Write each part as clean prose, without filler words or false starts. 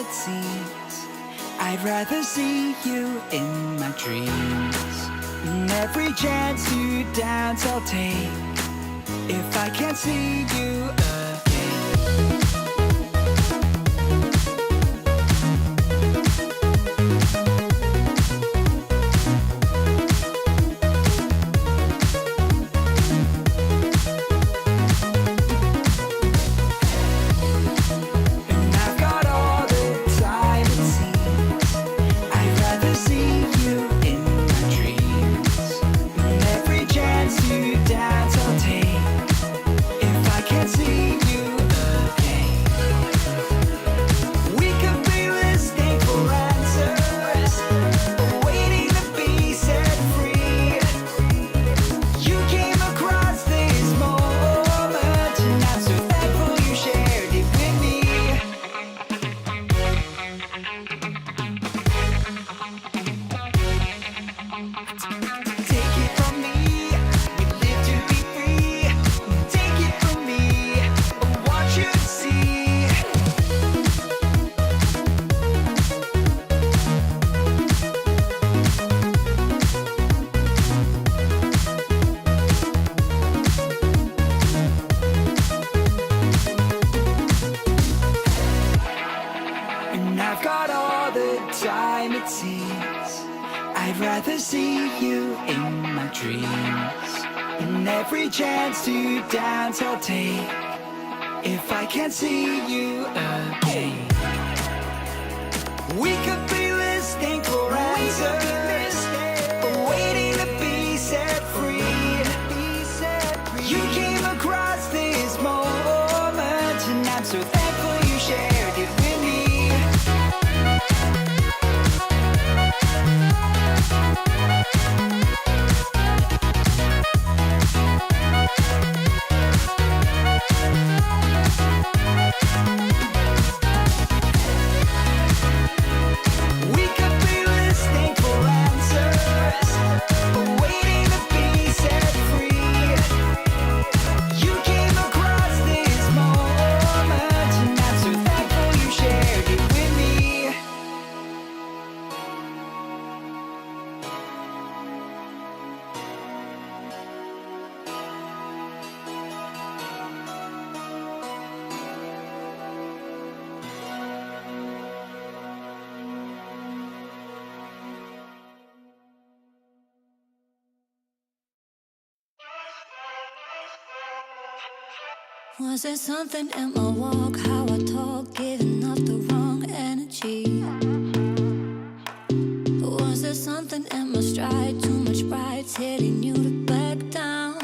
it seems. I'd rather see you in my dreams. And every chance to dance I'll take, if I can't see you again. I'd rather see you in my dreams. And every chance to dance I'll take, if I can't see you again. We could be listening for answers, waiting to be set free. You came across this moment, and I'm so thankful you shared it with me. We could be listening for answers, waiting to be set free. You came across this moment, and I'm so thankful you shared it with me. Was there something in my walk, how I talk, giving off the wrong energy? Was there something in my stride, too much pride, telling you to back down?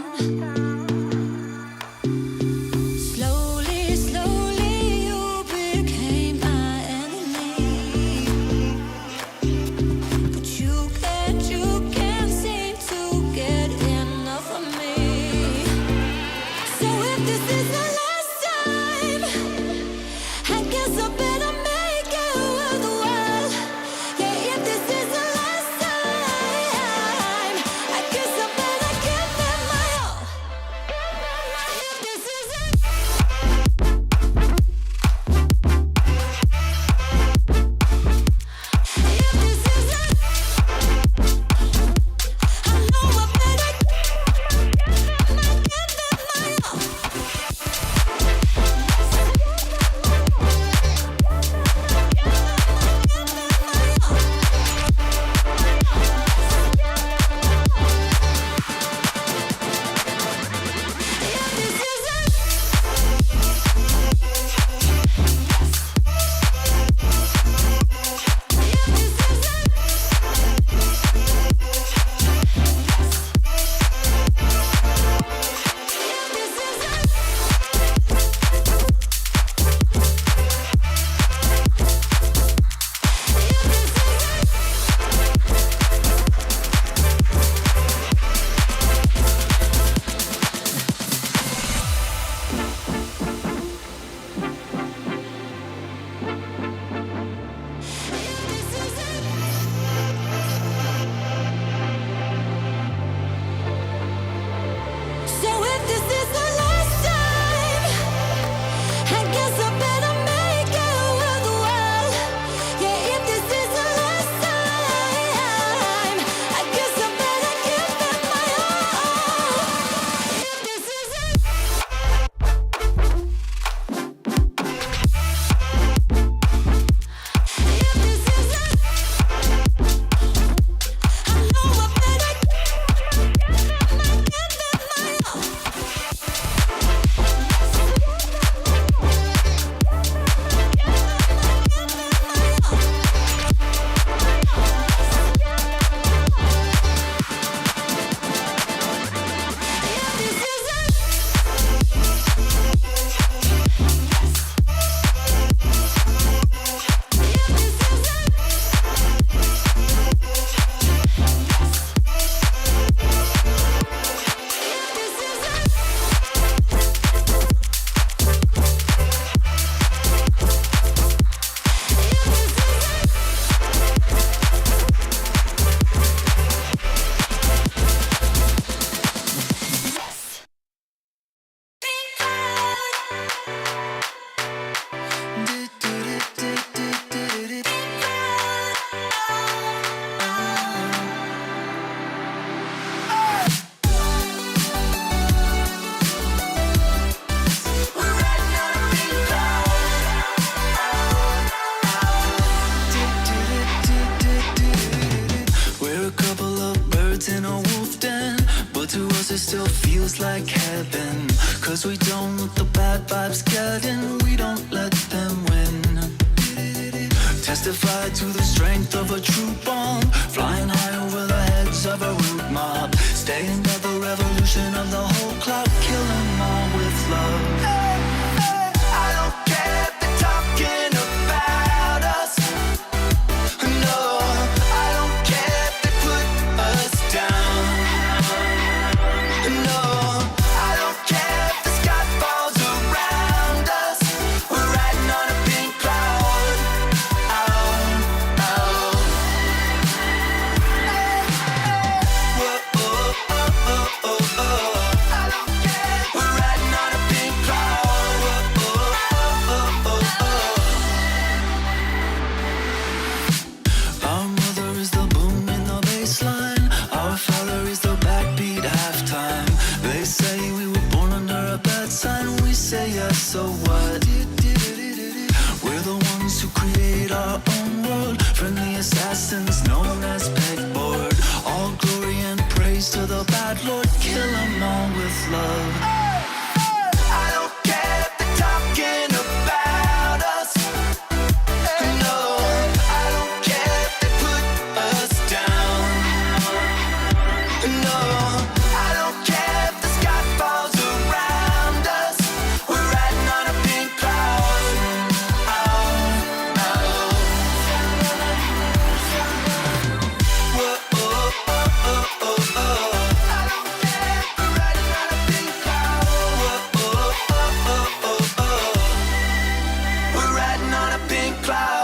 Slowly, slowly you became my enemy. But you can't seem to get enough of me. So if this is the last time, I guess I better make it worthwhile. Yeah, if this is the last time, I guess I better feels like heaven. Cause we don't let the bad vibes get in, we don't let them win. Testify to the strength of a true bond, flying high over the heads of a rude mob. Staying at the revolution of the whole cloud, kill 'em all with love. I don't care if they're talking about us. No, I don't care if they put us down. No, I don't care if the sky falls around us. We're riding on a pink cloud. Oh, oh. Whoa, oh, oh, oh, oh, oh. I don't care. We're riding on a pink cloud. Whoa, oh, oh, oh, oh. Our mother is the boom in the baseline. Our father is the backbeat halftime. They say we were born under a bad sign. We say yes, so what? We're the ones who create our own world. Friendly assassins known as pegboard. All glory and praise to the bad Lord. Kill 'em all with love. I don't care if they're talking about us. No, I don't care if they put us down. No, I don't care if the sky falls around us. We're riding on a pink cloud. Oh, oh. Whoa, oh, oh, oh, oh, oh. I don't care. We're riding on a pink cloud. Whoa, oh, oh, oh, oh, oh. We're riding on a pink cloud.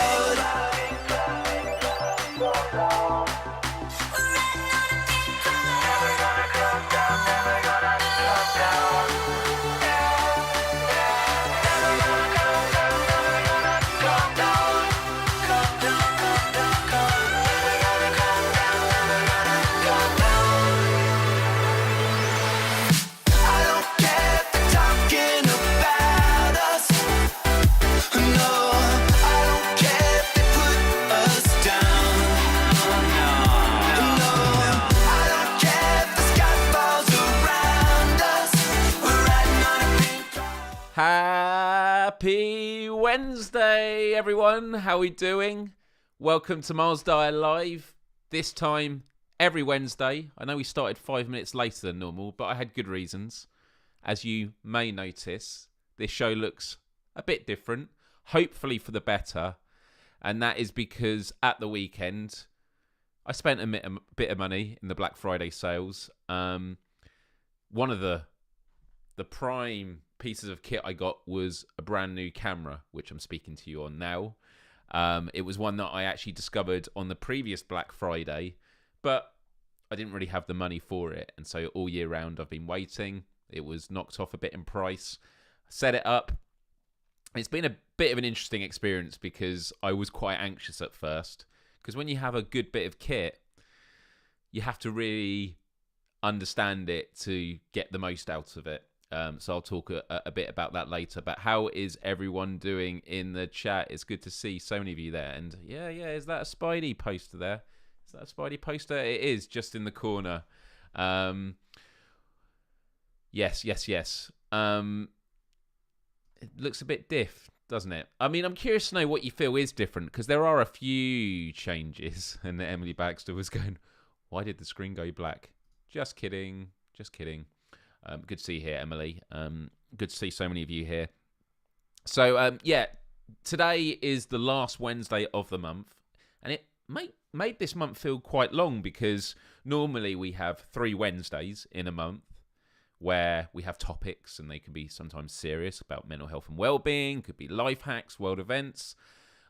I don't care if they're talking about us. No, I don't care if they put us down. No, I don't care if the sky falls around us. We're riding on a pink cloud. Happy Wednesday, everyone. How are we doing? Welcome to Myles Dyer Live. This time, every Wednesday. I know we started 5 minutes later than normal, but I had good reasons. As you may notice, this show looks a bit different, hopefully for the better. And that is because at the weekend, I spent a bit of money in the Black Friday sales. One of the prime pieces of kit I got was a brand new camera, which I'm speaking to you on now. It was one that I actually discovered on the previous Black Friday, but I didn't really have the money for it. And so all year round, I've been waiting. It was knocked off a bit in price. Set it up. It's been a bit of an interesting experience because I was quite anxious at first. Because when you have a good bit of kit, you have to really understand it to get the most out of it. So I'll talk a bit about that later. But how is everyone doing in the chat? It's good to see so many of you there. And yeah, is that a Spidey poster there? Is that a Spidey poster? It is, just in the corner. Yes. It looks a bit diff, doesn't it? I mean, I'm curious to know what you feel is different, because there are a few changes. And Emily Baxter was going, why did the screen go black? Just kidding. Good to see you here, Emily. Good to see so many of you here. So, today is the last Wednesday of the month. And it made this month feel quite long, because normally we have 3 Wednesdays in a month where we have topics, and they can be sometimes serious about mental health and well-being, could be life hacks, world events.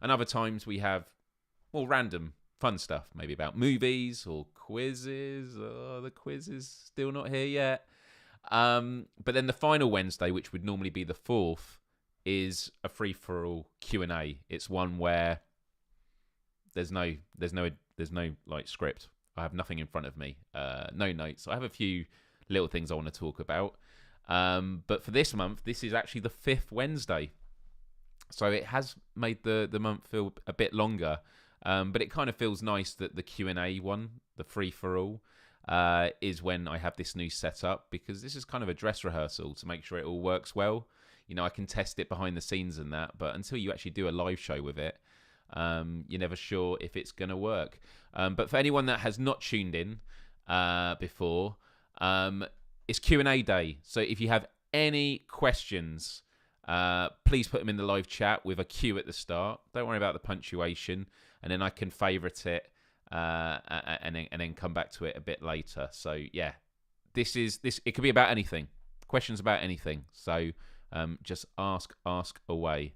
And other times we have more random fun stuff, maybe about movies or quizzes. Oh, the quiz is still not here yet. But then the final Wednesday, which would normally be the 4th, is a free-for-all Q&A. It's one where there's no like script. I have nothing in front of me, no notes. I have a few little things I want to talk about. But for this month, this is actually the 5th Wednesday. So it has made the month feel a bit longer. But it kind of feels nice that the Q&A one, the free-for-all, is when I have this new setup, because this is kind of a dress rehearsal to make sure it all works well. You know, I can test it behind the scenes and that, but until you actually do a live show with it, you're never sure if it's going to work. But for anyone that has not tuned in before, it's Q&A day. So if you have any questions, please put them in the live chat with a Q at the start. Don't worry about the punctuation, and then I can favourite it and then come back to it a bit later. So yeah, this. It could be about anything. Questions about anything. So just ask away.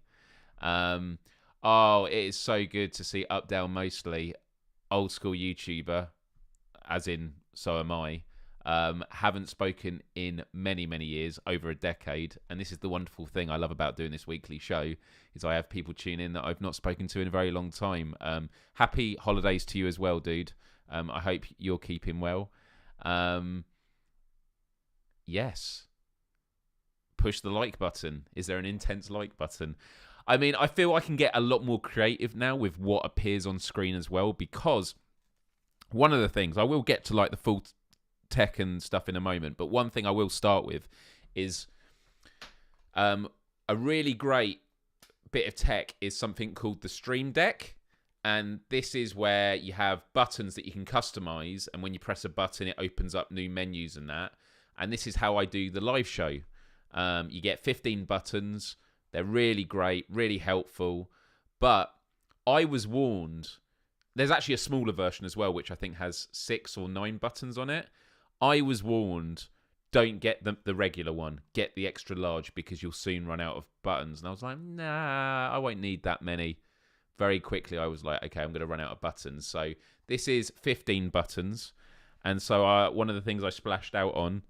Oh, it is so good to see Up Down Mostly, old school YouTuber, as in so am I. Haven't spoken in many years, over a decade, and this is the wonderful thing I love about doing this weekly show, is I have people tune in that I've not spoken to in a very long time. Happy holidays to you as well, dude. I hope you're keeping well. Yes. Push the like button. Is there an intense like button? I mean, I feel I can get a lot more creative now with what appears on screen as well, because one of the things, I will get to like the full tech and stuff in a moment, but one thing I will start with is a really great bit of tech is something called the Stream Deck. And this is where you have buttons that you can customize, and when you press a button, it opens up new menus and that. And this is how I do the live show. You get 15 buttons. They're really great, really helpful. But I was warned, there's actually a smaller version as well, which I think has 6 or 9 buttons on it. I was warned, don't get the regular one. Get the extra large, because you'll soon run out of buttons. And I was like, nah, I won't need that many. Very quickly, I was like, okay, I'm going to run out of buttons. So this is 15 buttons. And so one of the things I splashed out on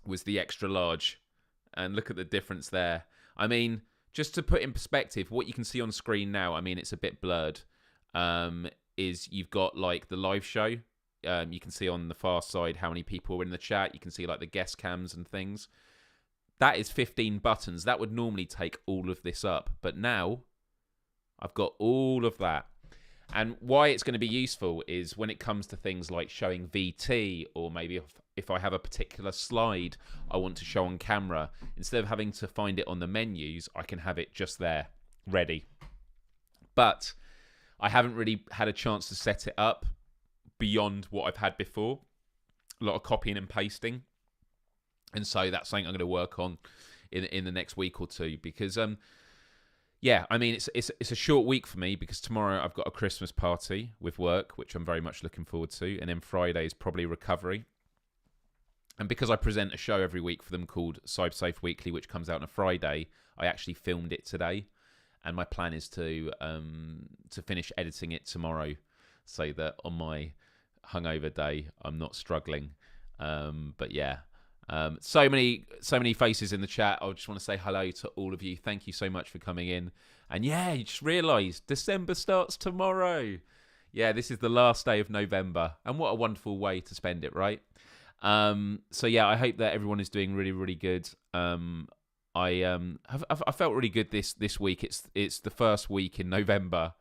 was the extra large. And look at the difference there. I mean, just to put in perspective, what you can see on screen now, I mean, it's a bit blurred, is you've got like the live show. You can see on the far side how many people are in the chat. You can see like the guest cams and things. That is 15 buttons. That would normally take all of this up. But now I've got all of that. And why it's going to be useful is when it comes to things like showing VT, or maybe if I have a particular slide I want to show on camera, instead of having to find it on the menus, I can have it just there, ready. But I haven't really had a chance to set it up beyond what I've had before. A lot of copying and pasting. And so that's something I'm going to work on in the next week or two, because yeah, I mean, it's a short week for me, because tomorrow I've got a Christmas party with work, which I'm very much looking forward to, and then Friday is probably recovery. And because I present a show every week for them called CyberSafe Weekly, which comes out on a Friday, I actually filmed it today, and my plan is to finish editing it tomorrow, so that on my hungover day I'm not struggling. But yeah. So many faces in the chat. I just want to say hello to all of you. Thank you so much for coming in. And yeah, you just realised December starts tomorrow. Yeah, this is the last day of November, and what a wonderful way to spend it, right? So yeah, I hope that everyone is doing really, really good. I felt really good this week. It's the first week in November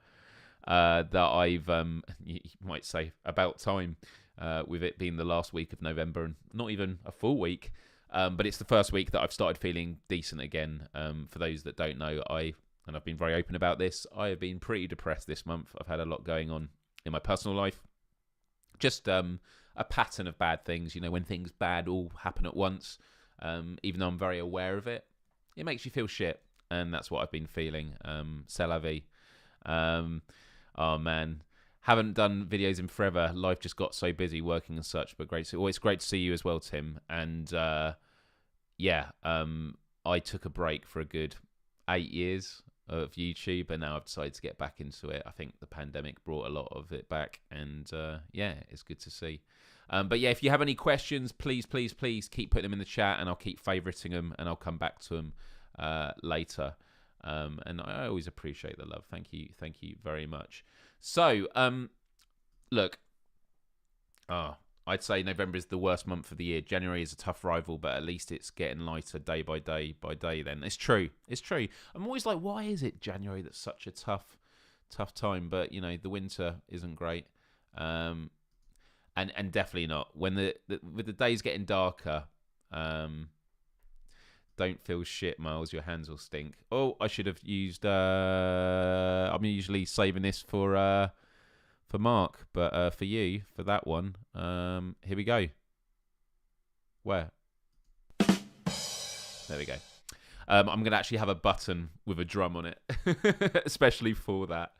that I've you might say about time. With it being the last week of November, and not even a full week, but it's the first week that I've started feeling decent again. For those that don't know, and I've been very open about this, I have been pretty depressed this month. I've had a lot going on in my personal life, just a pattern of bad things. You know, when things bad all happen at once, even though I'm very aware of it, it makes you feel shit, and that's what I've been feeling. C'est la vie. Oh man. Haven't done videos in forever. Life just got so busy working and such, but great. It's great to see you as well, Tim. And yeah, I took a break for a good 8 years of YouTube, and now I've decided to get back into it. I think the pandemic brought a lot of it back, and yeah, it's good to see. But yeah, if you have any questions, please keep putting them in the chat, and I'll keep favoriting them, and I'll come back to them later. And I always appreciate the love. Thank you very much. So, look, I'd say November is the worst month of the year. January is a tough rival, but at least it's getting lighter day by day then. It's true. I'm always like, why is it January that's such a tough time? But, you know, the winter isn't great. And and definitely not when with the days getting darker. Don't feel shit, Miles. Your hands will stink. Oh, I should have used. I'm usually saving this for Mark, but for you, for that one, here we go. Where? There we go. I'm going to actually have a button with a drum on it, especially for that.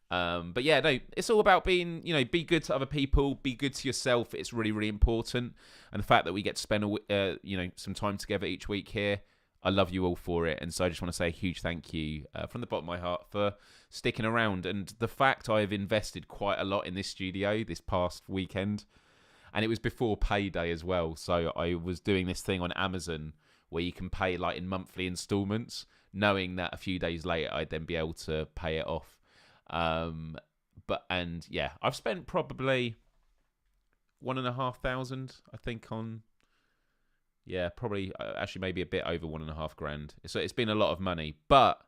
But yeah, no, it's all about being, be good to other people, be good to yourself. It's really, really important. And the fact that we get to spend, some time together each week here, I love you all for it. And so I just want to say a huge thank you from the bottom of my heart for sticking around. And the fact I have invested quite a lot in this studio this past weekend, and it was before payday as well. So I was doing this thing on Amazon where you can pay like in monthly installments, knowing that a few days later I'd then be able to pay it off. I've spent probably $1,500, I think, on probably actually maybe a bit over $1,500. So it's been a lot of money, but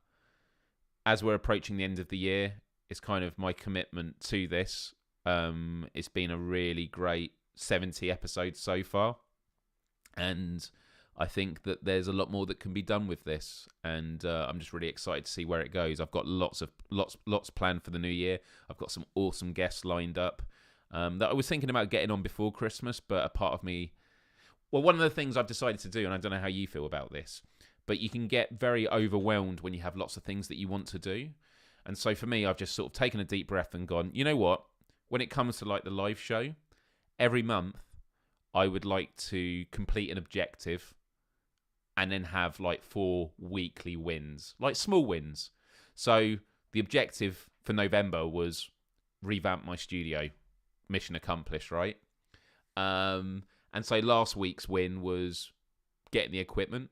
as we're approaching the end of the year, it's kind of my commitment to this. It's been a really great 70 episodes so far, and I think that there's a lot more that can be done with this, and I'm just really excited to see where it goes. I've got lots planned for the new year. I've got some awesome guests lined up that I was thinking about getting on before Christmas, but a part of me, one of the things I've decided to do, and I don't know how you feel about this, but you can get very overwhelmed when you have lots of things that you want to do. And so for me, I've just sort of taken a deep breath and gone, you know what? When it comes to like the live show, every month I would like to complete an objective and then have like 4 weekly wins, like small wins. So the objective for November was revamp my studio. Mission accomplished, right? And so last week's win was getting the equipment.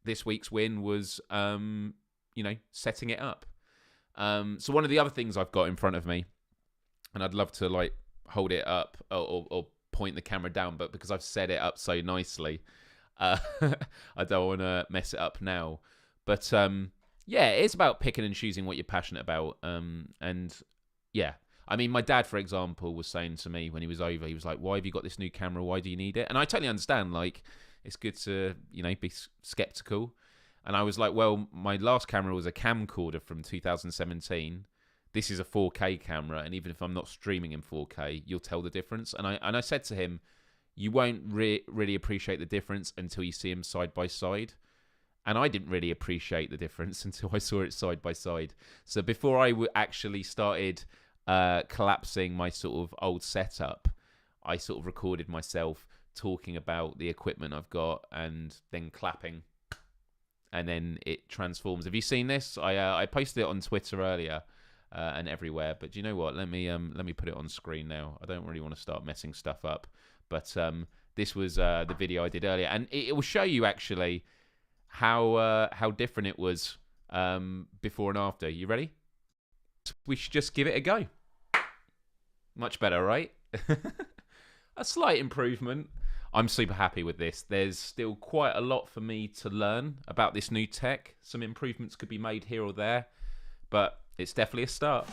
This week's win was, setting it up. So one of the other things I've got in front of me, and I'd love to like hold it up or point the camera down, but because I've set it up so nicely, I don't want to mess it up now. But it's about picking and choosing what you're passionate about. I mean, my dad, for example, was saying to me when he was over, he was like, "Why have you got this new camera? Why do you need it?" And I totally understand. Like, it's good to be skeptical. And I was like, well, my last camera was a camcorder from 2017. This is a 4K camera, and even if I'm not streaming in 4K, you'll tell the difference. And I said to him, you won't really appreciate the difference until you see them side by side. And I didn't really appreciate the difference until I saw it side by side. So before I actually started collapsing my sort of old setup, I sort of recorded myself talking about the equipment I've got and then clapping. And then it transforms. Have you seen this? I posted it on Twitter earlier and everywhere. But do you know what? Let me put it on screen now. I don't really want to start messing stuff up. But this was the video I did earlier, and it will show you actually how different it was before and after. You ready? We should just give it a go. Much better, right? A slight improvement. I'm super happy with this. There's still quite a lot for me to learn about this new tech. Some improvements could be made here or there, but it's definitely a start.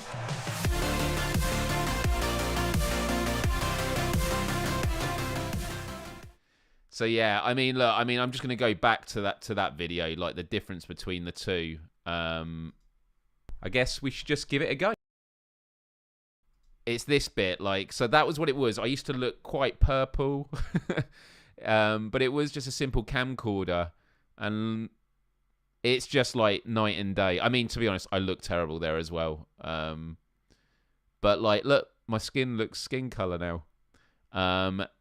So yeah, I mean, look, I'm just going to go back to that video, like the difference between the two. I guess we should just give it a go. It's this bit, like, so that was what it was. I used to look quite purple, but it was just a simple camcorder, and it's just like night and day. I mean, to be honest, I look terrible there as well. But like, look, my skin looks skin color now.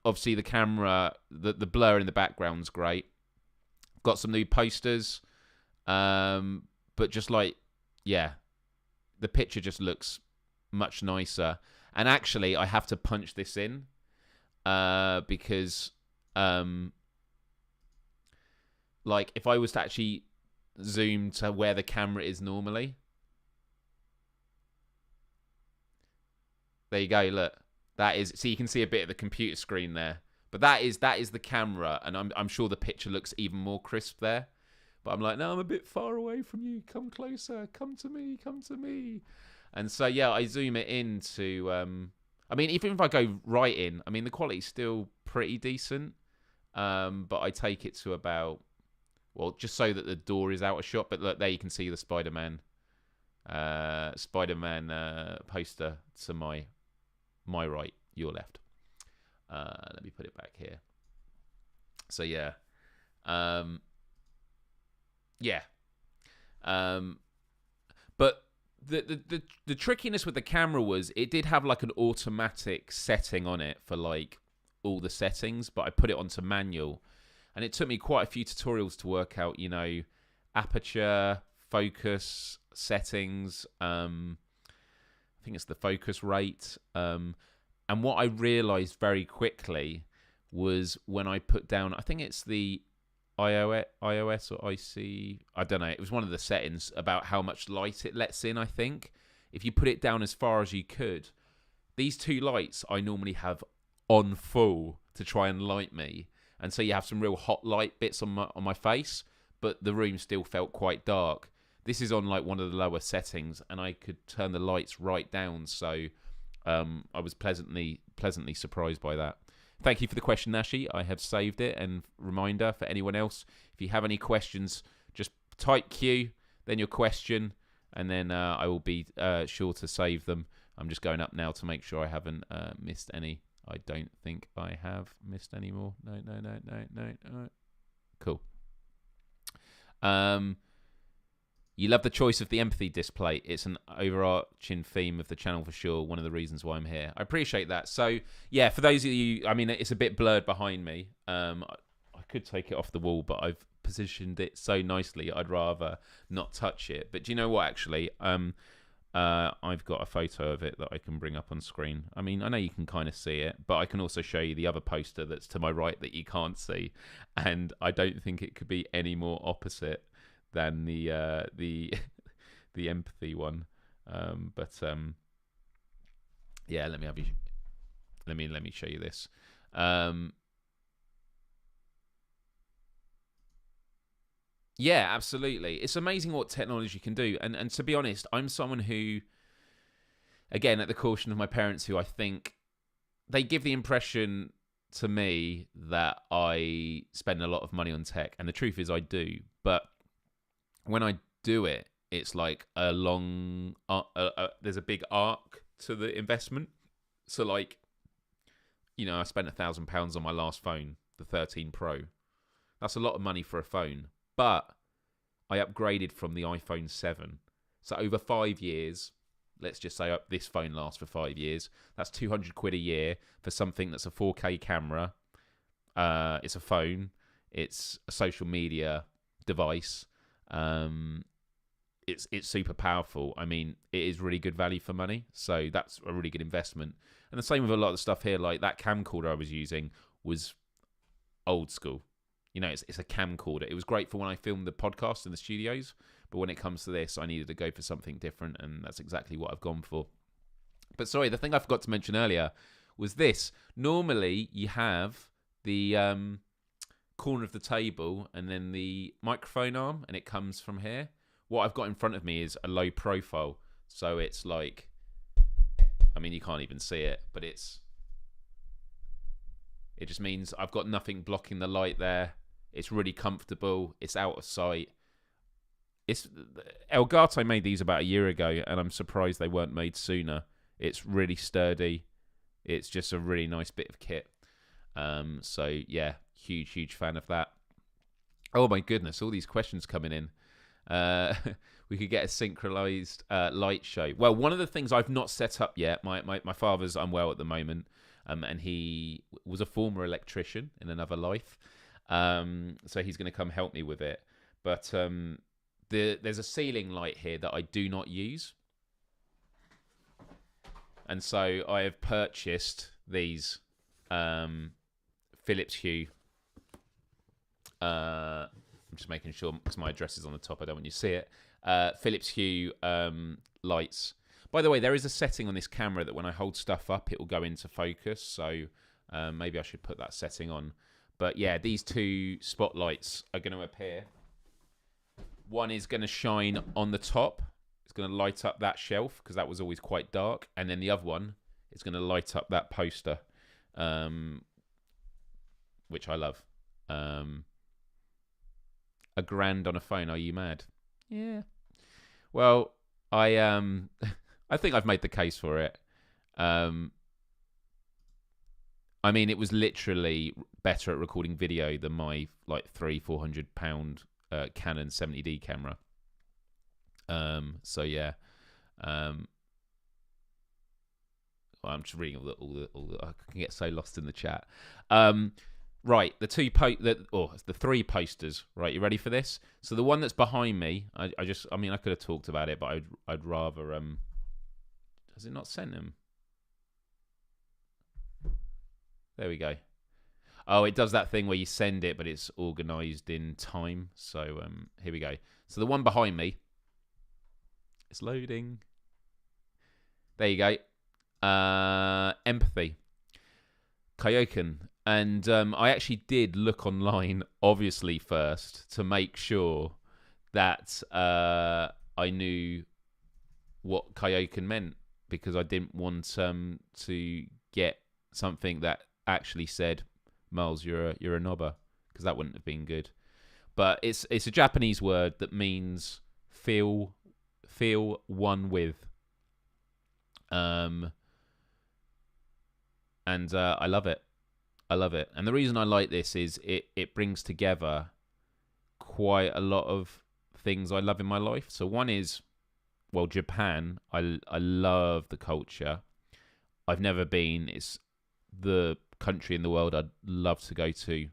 Obviously the camera, the blur in the background's great. Got some new posters, but just like, yeah, the picture just looks much nicer. And actually, I have to punch this in because, like, if I was to actually zoom to where the camera is normally, there you go. Look, that is. So you can see a bit of the computer screen there, but that is the camera, and I'm sure the picture looks even more crisp there. But I'm like, no, I'm a bit far away from you. Come closer. Come to me. Come to me. And so, yeah, I zoom it into, I mean, even if I go right in, I mean, the quality's still pretty decent. But I take it to about, well, just so that the door is out of shot. But look, there you can see the Spider-Man poster to my right, your left. Let me put it back here. So yeah, yeah. But the trickiness with the camera was it did have like an automatic setting on it for like all the settings, but I put it onto manual, and it took me quite a few tutorials to work out, you know, aperture, focus settings. I think it's the focus rate. And what I realized very quickly was when I put down, I think it's the iOS or IC, I don't know. It was one of the settings about how much light it lets in, I think. If you put it down as far as you could, these two lights I normally have on full to try and light me. And so you have some real hot light bits on my face, but the room still felt quite dark. This is on like one of the lower settings, and I could turn the lights right down. So I was pleasantly surprised by that. Thank you for the question, Nashi. I have saved it. And reminder for anyone else, if you have any questions, just type Q, then your question, and then I will be sure to save them. I'm just going up now to make sure I haven't missed any. I don't think I have missed any more. No. Cool. You love the choice of the empathy display. It's an overarching theme of the channel for sure. One of the reasons why I'm here. I appreciate that. So, yeah, for those of you, I mean, it's a bit blurred behind me. I could take it off the wall, but I've positioned it so nicely, I'd rather not touch it. But do you know what, actually? I've got a photo of it that I can bring up on screen. I mean, I know you can kind of see it, but I can also show you the other poster that's to my right that you can't see. And I don't think it could be any more opposite than the empathy one. Yeah, let me show you this. Yeah, absolutely. It's amazing what technology can do. And to be honest, I'm someone who, again, at the caution of my parents, who I think they give the impression to me that I spend a lot of money on tech. And the truth is I do. But when I do it, it's like a long, there's a big arc to the investment. So like, you know, I spent £1,000 on my last phone, the 13 Pro. That's a lot of money for a phone. But I upgraded from the iPhone 7. So over 5 years, let's just say this phone lasts for 5 years. That's £200 a year for something that's a 4K camera. It's a phone. It's a social media device. It's super powerful. I mean, it is really good value for money. So that's a really good investment. And the same with a lot of the stuff here. Like that camcorder I was using was old school. You know, it's a camcorder. It was great for when I filmed the podcast in the studios. But when it comes to this, I needed to go for something different. And that's exactly what I've gone for. But sorry, the thing I forgot to mention earlier was this. Normally, you have the corner of the table and then the microphone arm, and it comes from here. What I've got in front of me is a low profile. So it's like, I mean, you can't even see it, but it just means I've got nothing blocking the light there. It's really comfortable. It's out of sight. Elgato made these about a year ago, and I'm surprised they weren't made sooner. It's really sturdy. It's just a really nice bit of kit. So yeah, huge fan of that. Oh my goodness, all these questions coming in. We could get a synchronized light show. Well, one of the things I've not set up yet, my father's unwell at the moment, and he was a former electrician in another life. So he's going to come help me with it. But there's a ceiling light here that I do not use. And so I have purchased these Philips Hue. I'm just making sure because my address is on the top. I don't want you to see it. Philips Hue lights. By the way, there is a setting on this camera that when I hold stuff up, it will go into focus. So maybe I should put that setting on. But yeah, these two spotlights are going to appear. One is going to shine on the top. It's going to light up that shelf because that was always quite dark. And then the other one it's going to light up that poster, which I love. £1,000 on a phone? Are you mad? Yeah. Well, I I think I've made the case for it. I mean, it was literally better at recording video than my like £300-400 Canon 70D camera. So yeah. Well, I'm just reading all the. I can get so lost in the chat. Right, the three posters. Right, you ready for this? So the one that's behind me, I mean, I could have talked about it, but I'd rather. Has it not sent them? There we go. Oh, it does that thing where you send it, but it's organised in time. So here we go. So the one behind me, it's loading. There you go. Empathy. Kaioken. And I actually did look online, obviously, first, to make sure that I knew what Kaioken meant, because I didn't want to get something that actually said, Myles, you're a knobber, because that wouldn't have been good. But it's a Japanese word that means feel one with. And I love it. I love it. And the reason I like this is it brings together quite a lot of things I love in my life. So one is, well, Japan. I love the culture. I've never been. It's the country in the world I'd love to go to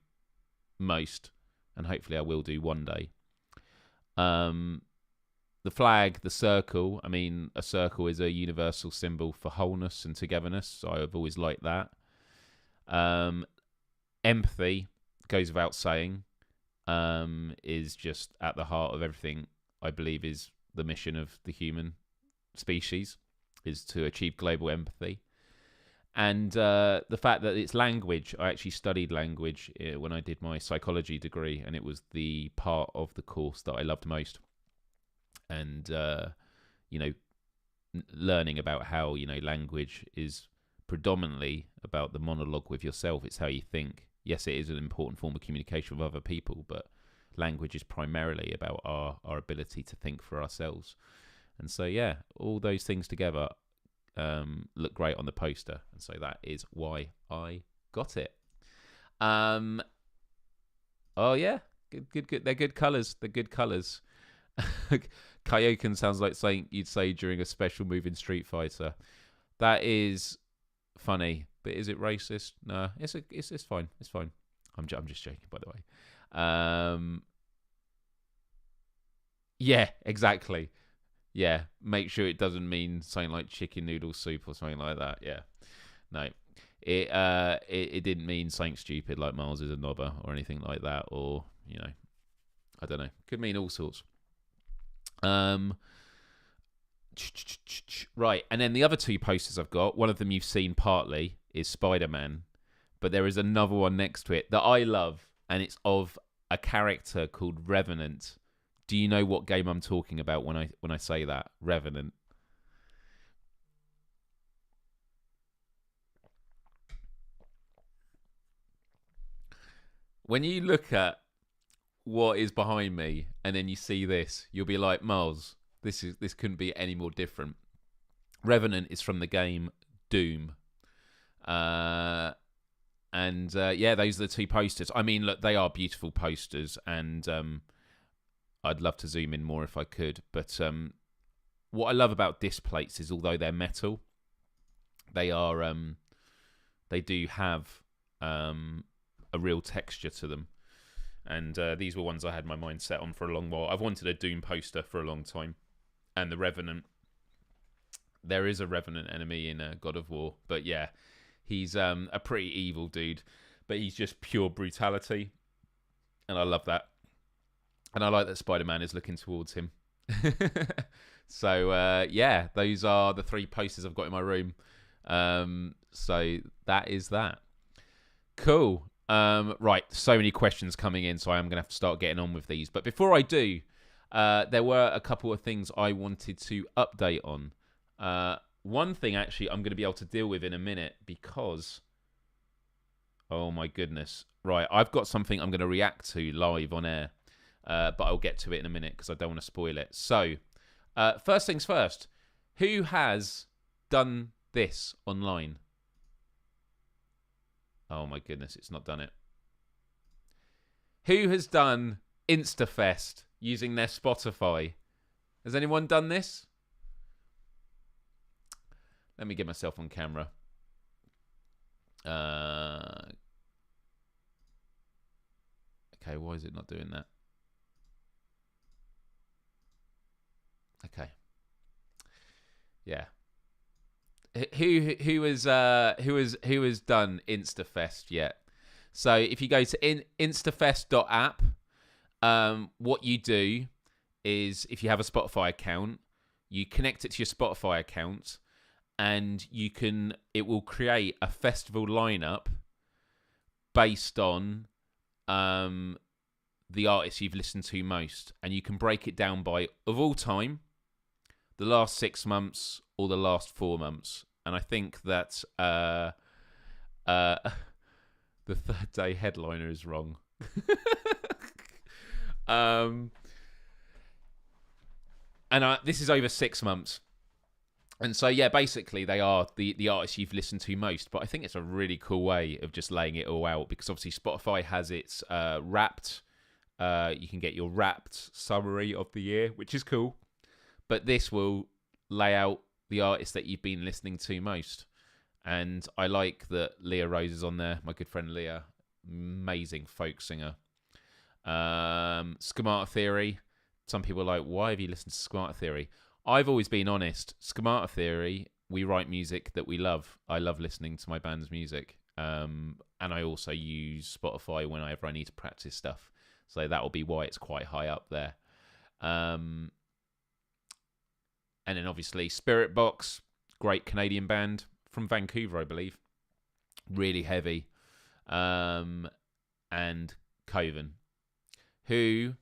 most, and hopefully I will do one day. The flag, the circle. I mean, a circle is a universal symbol for wholeness and togetherness, so I've always liked that. Empathy, goes without saying, is just at the heart of everything I believe is the mission of the human species, is to achieve global empathy. And the fact that it's language. I actually studied language when I did my psychology degree, and it was the part of the course that I loved most. And, learning about how, language is predominantly about the monologue with yourself. It's how you think. Yes, it is an important form of communication with other people, but language is primarily about our ability to think for ourselves. And so, yeah, all those things together look great on the poster. And so that is why I got it. Oh, yeah. Good. They're good colours. Kaioken sounds like something you'd say during a special move in Street Fighter. That is funny, but is it racist? No, it's fine. It's fine. I'm just joking, by the way. Yeah, exactly. Yeah, make sure it doesn't mean something like chicken noodle soup or something like that. Yeah, no, it didn't mean something stupid like Myles is a knobber or anything like that, or I don't know. Could mean all sorts. Right, and then the other two posters I've got, one of them you've seen partly, is Spider-Man, but there is another one next to it that I love, and it's of a character called Revenant. Do you know what game I'm talking about when I say that? Revenant. When you look at what is behind me and then you see this, you'll be like, Myles, this couldn't be any more different. Revenant is from the game Doom. Yeah, those are the two posters. I mean, look, they are beautiful posters, and I'd love to zoom in more if I could. But what I love about disc plates is, although they're metal, they are they do have a real texture to them. And these were ones I had my mind set on for a long while. I've wanted a Doom poster for a long time. And the Revenant. There is a Revenant enemy in God of War. But yeah, he's a pretty evil dude. But he's just pure brutality. And I love that. And I like that Spider-Man is looking towards him. So, yeah, those are the three posters I've got in my room. So that is that. Cool. Right, so many questions coming in, so I am going to have to start getting on with these. But before I do, there were a couple of things I wanted to update on. one thing actually I'm going to be able to deal with in a minute because, oh my goodness. Right, I've got something I'm going to react to live on air, but I'll get to it in a minute because I don't want to spoil it. So, first things first, who has done this online? Oh my goodness, it's not done it. Who has done InstaFest using their Spotify? Has anyone done this? Let me get myself on camera. Okay, why is it not doing that? Okay. Yeah. Who has done InstaFest yet? So if you go to instafest.app, what you do is if you have a Spotify account, you connect it to your Spotify account, and it will create a festival lineup based on the artists you've listened to most, and you can break it down by of all time, the last 6 months, or the last 4 months. And I think that the third day headliner is wrong. This is over 6 months. And so, yeah, basically they are the artists you've listened to most. But I think it's a really cool way of just laying it all out, because obviously Spotify has its wrapped. You can get your wrapped summary of the year, which is cool. But this will lay out the artists that you've been listening to most. And I like that Leah Rose is on there. My good friend Leah, amazing folk singer. Schemata Theory. Some people are like, why have you listened to Schemata Theory? I've always been honest. Schemata Theory, we write music that we love. I love listening to my band's music. And I also use Spotify whenever I need to practice stuff. So that will be why it's quite high up there. And then obviously Spirit Box, great Canadian band from Vancouver, I believe. Really heavy. And Coven, who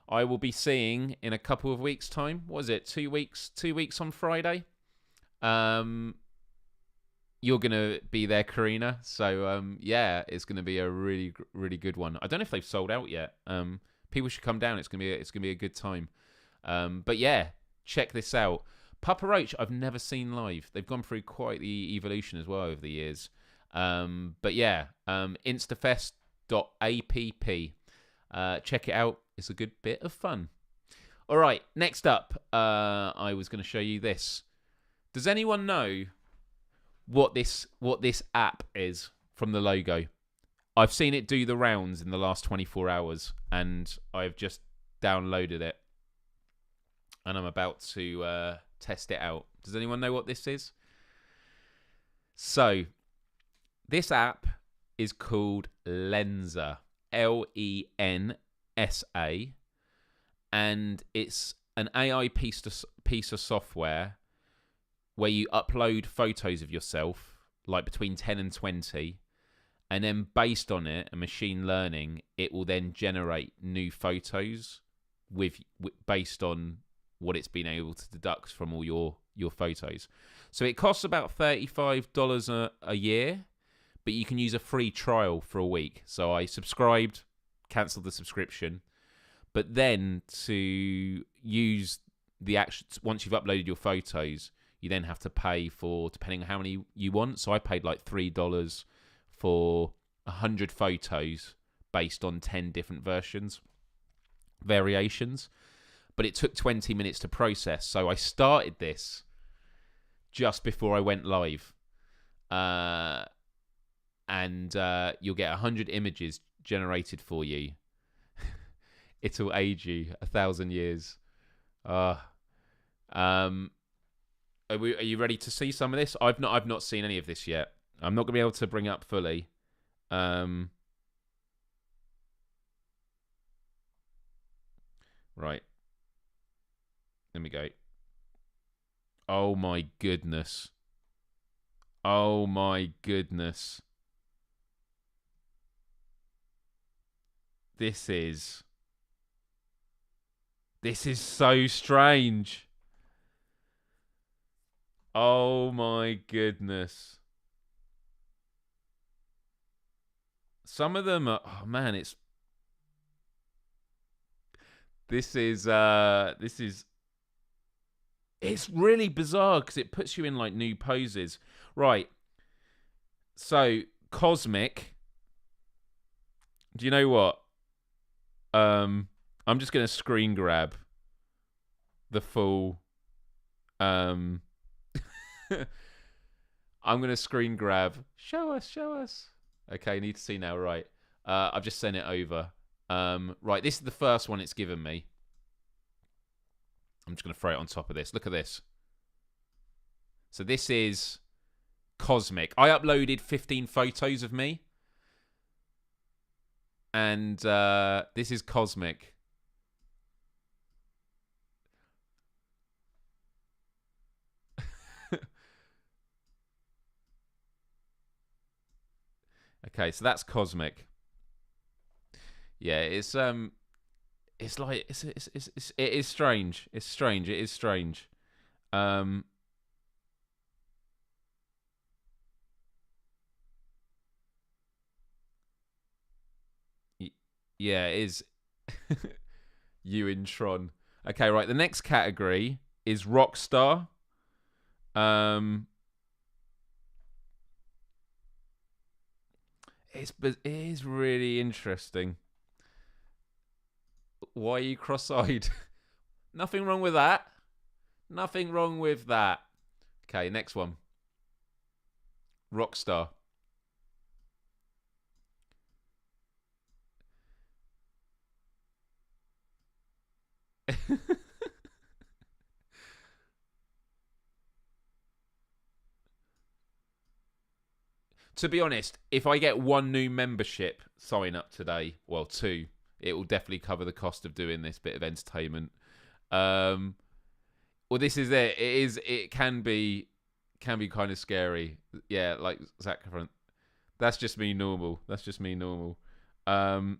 I will be seeing in a couple of weeks' time. What is it? 2 weeks? 2 weeks on Friday. You're going to be there, Karina. So, yeah, it's going to be a really, really good one. I don't know if they've sold out yet. People should come down. It's going to be a good time. But yeah, check this out. Papa Roach, I've never seen live. They've gone through quite the evolution as well over the years. But yeah, instafest.app. Check it out. It's a good bit of fun. All right, next up, I was going to show you this. Does anyone know what this app is from the logo? I've seen it do the rounds in the last 24 hours, and I've just downloaded it, and I'm about to test it out. Does anyone know what this is? So, this app is called Lensa, Lensa, and it's an AI piece of software where you upload photos of yourself, like between 10 and 20, and then based on it, and machine learning, it will then generate new photos based on what it's been able to deduct from all your photos. So it costs about $35 a year, but you can use a free trial for a week. So I subscribed, cancelled the subscription, but then to use the action, once you've uploaded your photos, you then have to pay for, depending on how many you want. So I paid like $3 for 100 photos based on 10 different variations. But it took 20 minutes to process. So I started this just before I went live. And you'll get 100 images generated for you. It'll age you 1,000 years. Are you ready to see some of this? I've not seen any of this yet. I'm not going to be able to bring it up fully. Right. There we go. Oh my goodness. Oh my goodness. This is so strange. Oh my goodness. Some of them are, oh man, this is it's really bizarre because it puts you in like new poses. Right. So, Cosmic, do you know what? I'm just going to screen grab the full I'm going to screen grab. Show us, show us. Okay, need to see now, right. I've just sent it over. Right, this is the first one it's given me. I'm just going to throw it on top of this. Look at this. So this is Cosmic. I uploaded 15 photos of me. And this is Cosmic. Okay, so that's Cosmic. Yeah, it's like it is strange. It's strange. It is strange. Um, yeah, it is. You in Tron. Okay, right. The next category is Rockstar. It is really interesting. Why are you cross-eyed? Nothing wrong with that. Nothing wrong with that. Okay, next one. Rockstar. To be honest, if I get one new membership sign up today, well, two, it will definitely cover the cost of doing this bit of entertainment. Well, this is it. It can be kind of scary. Yeah, like Zac Efron. That's just me normal. That's just me normal. Um,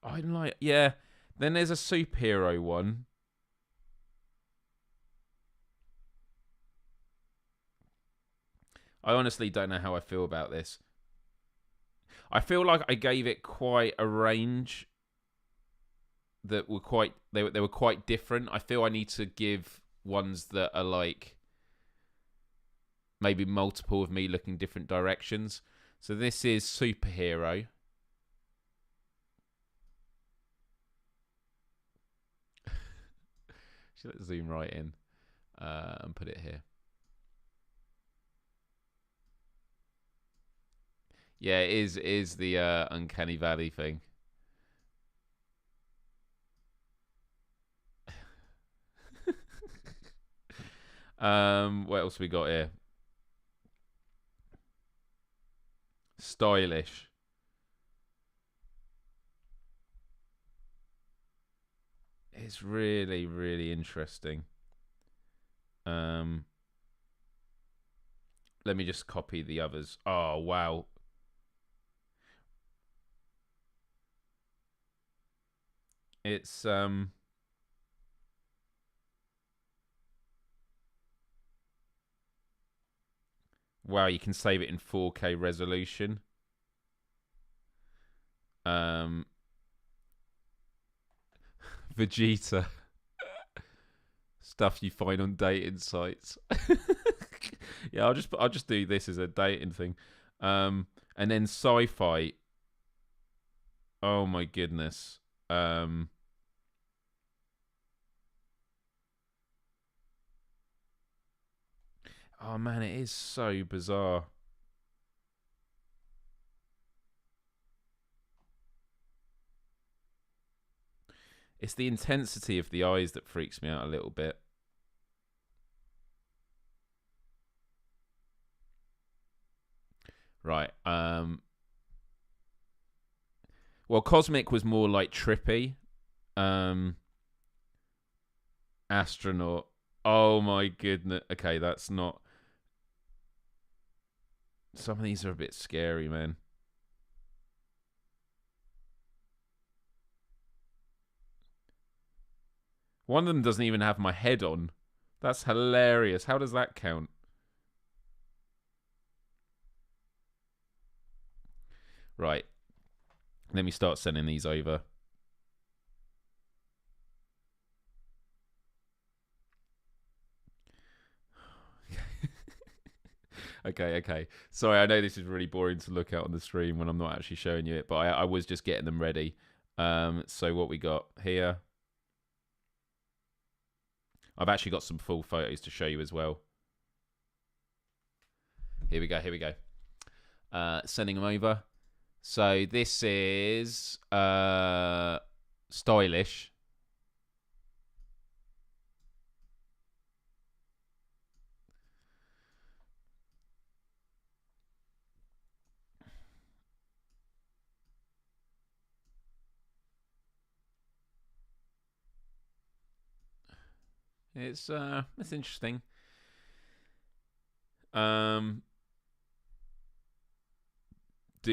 I like, yeah. Then there's a superhero one. I honestly don't know how I feel about this. I feel like I gave it quite a range that were quite they were quite different. I feel I need to give ones that are like maybe multiple of me looking different directions. So this is superhero. Should let's zoom right in and put it here. Yeah, it is the uncanny valley thing. What else we got here? Stylish. It's really, really interesting. Let me just copy the others. Oh wow. It's wow, you can save it in 4K resolution. Vegeta. Stuff you find on dating sites. Yeah, I'll just do this as a dating thing. And then sci-fi. Oh my goodness. Oh man, it is so bizarre. It's the intensity of the eyes that freaks me out a little bit. Right. Well, Cosmic was more like trippy. Um Astronaut. Oh my goodness. Okay, that's not. Some of these are a bit scary, man. One of them doesn't even have my head on. That's hilarious. How does that count? Right. Let me start sending these over. Okay. Sorry, I know this is really boring to look at on the stream when I'm not actually showing you it, but I was just getting them ready. So what we got here. I've actually got some full photos to show you as well. Here we go. Sending them over. So this is stylish. It's interesting. Do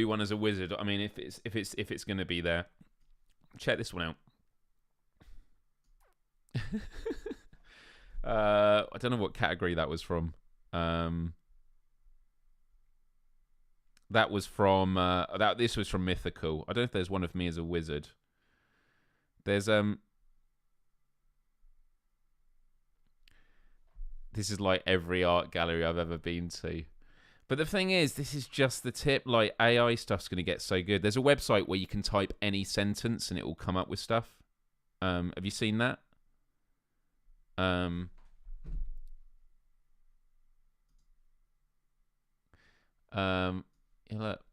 one as a wizard. I mean, if it's going to be there, check this one out. I don't know what category that was from. That was from this was from Mythical. I don't know if there's one of me as a wizard. There's this is like every art gallery I've ever been to. But the thing is, this is just the tip. Like, AI stuff's going to get so good. There's a website where you can type any sentence and it will come up with stuff. Have you seen that? Look.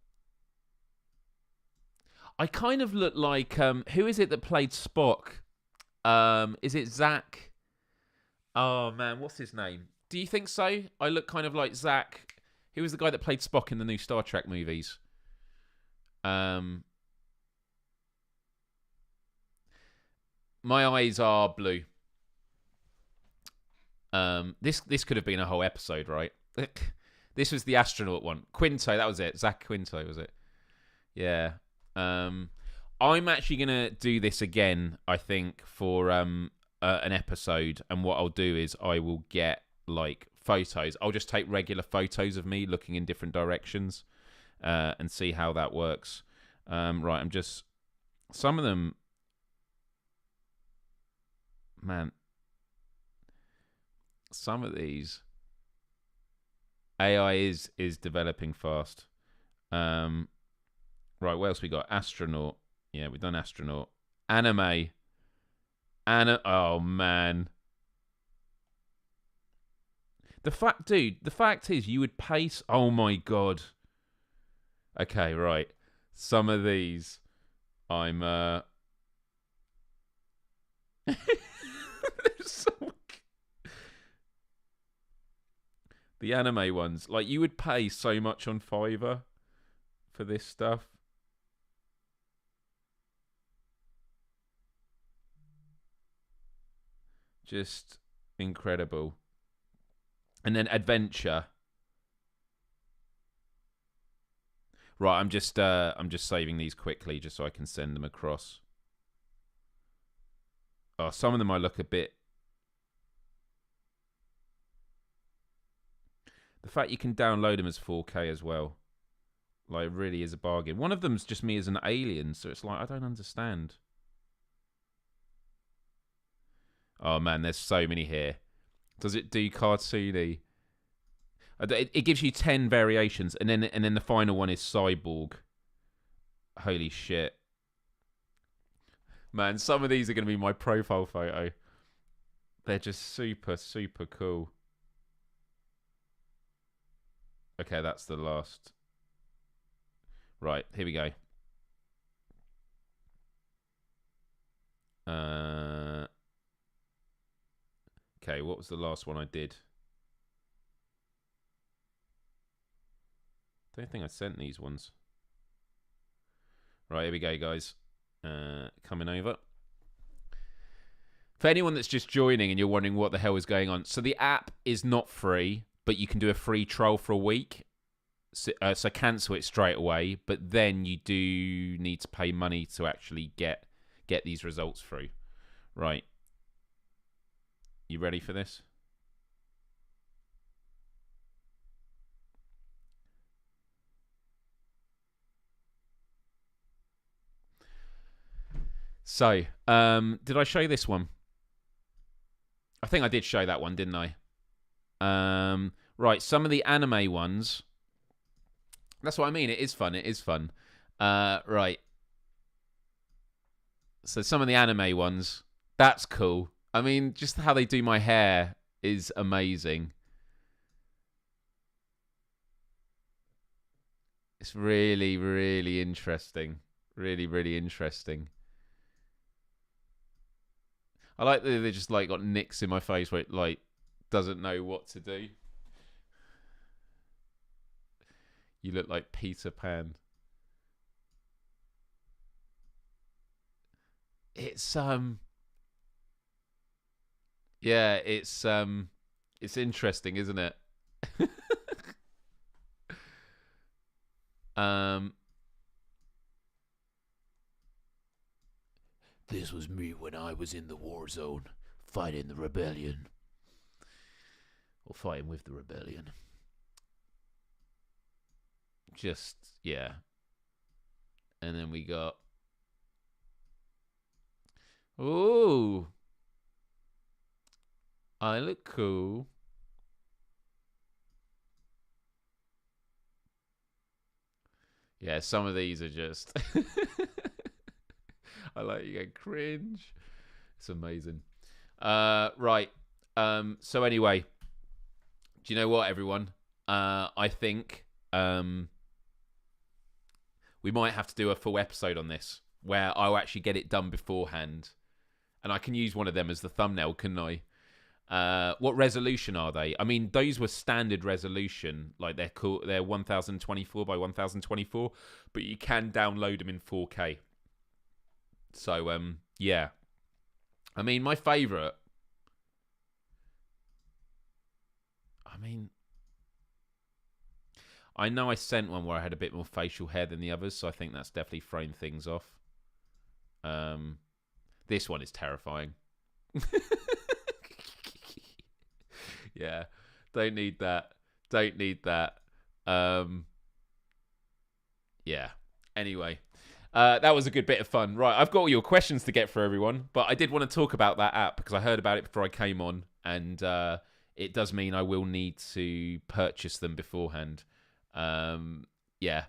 I kind of look like who is it that played Spock? Is it Zach? Oh man, what's his name? Do you think so? I look kind of like Zach. Who was the guy that played Spock in the new Star Trek movies? My eyes are blue. This could have been a whole episode, right? This was the astronaut one. Quinto, that was it. Zach Quinto, was it? Yeah. I'm actually gonna do this again, I think, for an episode. And what I'll do is I will get like photos. I'll just take regular photos of me looking in different directions, and see how that works. Right, I'm just some of them. Man, some of these AI is developing fast. Right, what else we got? Astronaut. Yeah, we've done astronaut. Anime. Oh man. The fact is you would pay. Oh my god. Okay, right. Some of these, I'm. The anime ones, like you would pay so much on Fiverr for this stuff. Just incredible. And then adventure. Right, I'm just saving these quickly just so I can send them across. Oh, some of them I look a bit. The fact you can download them as 4K as well, like, really is a bargain. One of them's just me as an alien, so it's like I don't understand. Oh man, there's so many here. Does it do cartoony? It gives you 10 variations, and then the final one is cyborg. Holy shit, man! Some of these are going to be my profile photo. They're just super cool. Okay, that's the last. Right, here we go. Okay, what was the last one I did? Don't think I sent these ones. Right, here we go, guys. Coming over. For anyone that's just joining and you're wondering what the hell is going on, so the app is not free, but you can do a free trial for a week. So cancel it straight away, but then you do need to pay money to actually get these results through. Right. You ready for this? So, did I show this one? I think I did show that one, didn't I? Right, some of the anime ones. That's what I mean. It is fun. It is fun. Right. So some of the anime ones. That's cool. I mean, just how they do my hair is amazing. It's really, really interesting. Really, really interesting. I like that they just like got nicks in my face where it like doesn't know what to do. You look like Peter Pan. It's yeah, it's interesting, isn't it? This was me when I was in the war zone, fighting the rebellion. Or fighting with the rebellion. Just, yeah. And then we got... Ooh. I look cool. Yeah, some of these are just... I like you get cringe. It's amazing. Right. So anyway, do you know what, everyone? I think we might have to do a full episode on this where I'll actually get it done beforehand. And I can use one of them as the thumbnail, couldn't I? What resolution are they? I mean, those were standard resolution. Like they're cool. They're 1024 by 1024. But you can download them in 4K. So, yeah. I mean, my favourite... I mean... I know I sent one where I had a bit more facial hair than the others, so I think that's definitely thrown things off. This one is terrifying. Yeah. Don't need that. Don't need that. Yeah. Anyway. That was a good bit of fun. Right, I've got all your questions to get for everyone, but I did want to talk about that app because I heard about it before I came on, and it does mean I will need to purchase them beforehand. Yeah.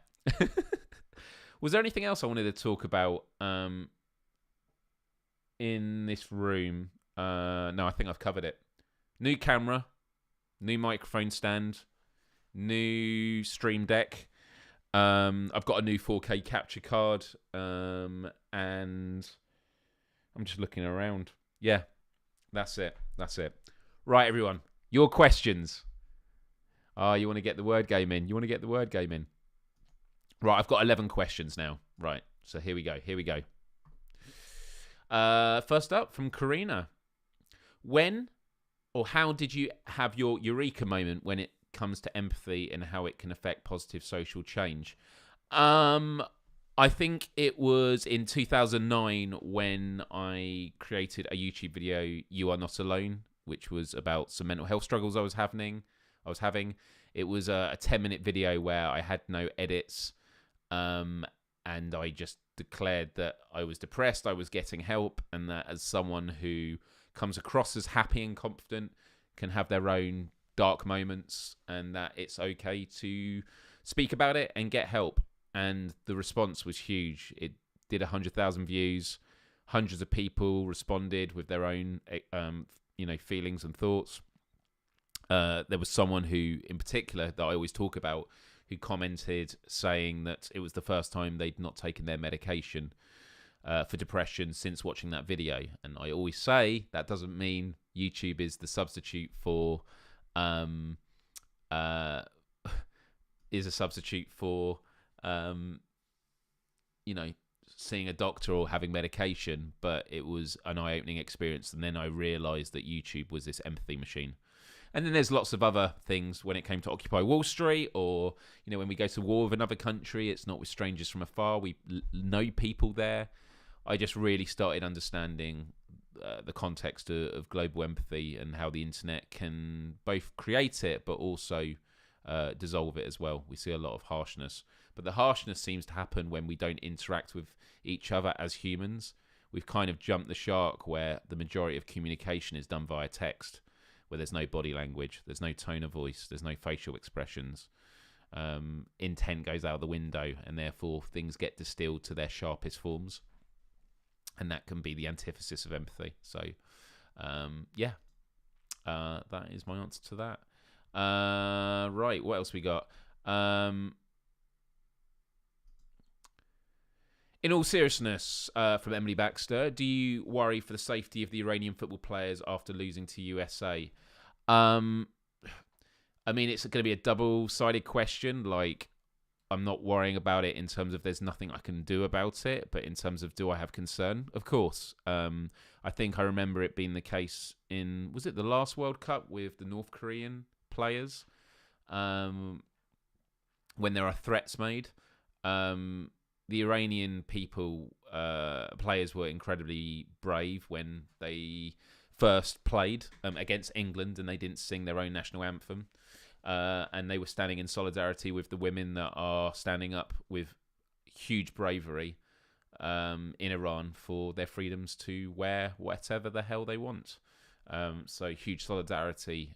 Was there anything else I wanted to talk about in this room? No, I think I've covered it. New camera, new microphone stand, new Stream Deck. I've got a new 4K capture card, and I'm just looking around. Yeah, that's it. That's it. Right, everyone, your questions. You want to get the word game in? You want to get the word game in? Right, I've got 11 questions now. Right, so here we go. Here we go. First up from Karina. When or how did you have your eureka moment when it comes to empathy and how it can affect positive social change? I think it was in 2009 when I created a YouTube video, You Are Not Alone, which was about some mental health struggles I was having. It was a 10-minute video where I had no edits, and I just declared that I was depressed, I was getting help, and that as someone who comes across as happy and confident can have their own dark moments, and that it's okay to speak about it and get help. And the response was huge. It did 100,000 views. Hundreds of people responded with their own feelings and thoughts. There was someone who, in particular, that I always talk about, who commented saying that it was the first time they'd not taken their medication for depression since watching that video. And I always say that doesn't mean YouTube is the substitute for seeing a doctor or having medication, but it was an eye-opening experience. And then I realized that YouTube was this empathy machine. And then there's lots of other things when it came to Occupy Wall Street, or, when we go to war with another country, it's not with strangers from afar. We know people there. I just really started understanding the context of global empathy and how the internet can both create it but also dissolve it as well. We see a lot of harshness, but the harshness seems to happen when we don't interact with each other as humans. We've kind of jumped the shark where the majority of communication is done via text, where there's no body language, there's no tone of voice, there's no facial expressions. Intent goes out the window, and therefore things get distilled to their sharpest forms, and that can be the antithesis of empathy. So that is my answer to that. Right, what else we got? In all seriousness, from Emily Baxter, do you worry for the safety of the Iranian football players after losing to USA? I mean, it's going to be a double-sided question. Like, I'm not worrying about it in terms of there's nothing I can do about it, but in terms of do I have concern? Of course. I think I remember it being the case in, was it the last World Cup with the North Korean players? When there are threats made. The Iranian players were incredibly brave when they first played against England, and they didn't sing their own national anthem. And they were standing in solidarity with the women that are standing up with huge bravery in Iran for their freedoms to wear whatever the hell they want. So huge solidarity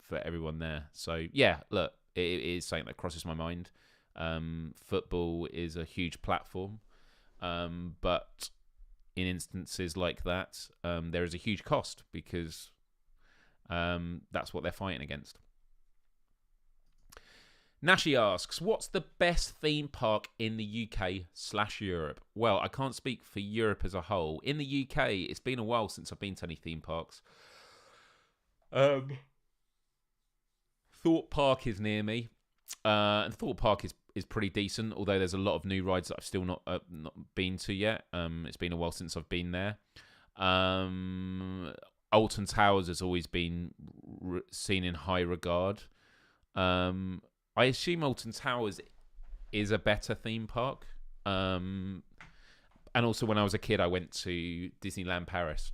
for everyone there. So yeah, look, it is something that crosses my mind. Football is a huge platform, but in instances like that, there is a huge cost because that's what they're fighting against. Nashi asks, what's the best theme park in the UK/Europe? Well, I can't speak for Europe as a whole. In the UK, it's been a while since I've been to any theme parks. Thorpe Park is near me. And Thorpe Park is pretty decent, although there's a lot of new rides that I've still not been to yet. It's been a while since I've been there. Alton Towers has always been seen in high regard. I assume Alton Towers is a better theme park. And also when I was a kid, I went to Disneyland Paris.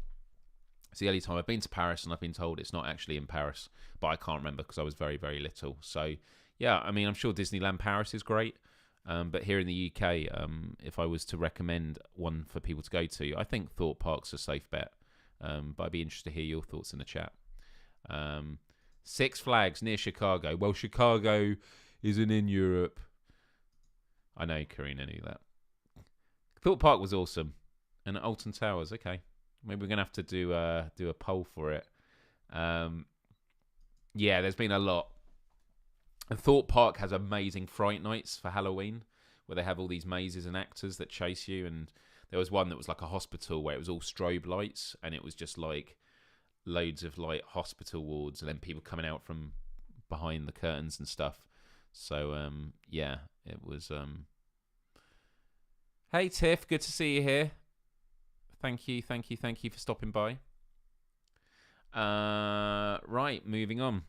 It's the only time I've been to Paris, and I've been told it's not actually in Paris, but I can't remember because I was very, very little. So yeah, I mean, I'm sure Disneyland Paris is great. But here in the UK, if I was to recommend one for people to go to, I think Thorpe Park's a safe bet. But I'd be interested to hear your thoughts in the chat. Six Flags near Chicago. Well, Chicago isn't in Europe. I know, Karina knew that. Thorpe Park was awesome. And Alton Towers, okay. Maybe we're going to have to do a poll for it. Yeah, there's been a lot. And Thorpe Park has amazing Fright Nights for Halloween, where they have all these mazes and actors that chase you. And there was one that was like a hospital where it was all strobe lights, and it was just like loads of like hospital wards, and then people coming out from behind the curtains and stuff. So yeah, it was. Hey Tiff, good to see you here. Thank you for stopping by. Right, moving on.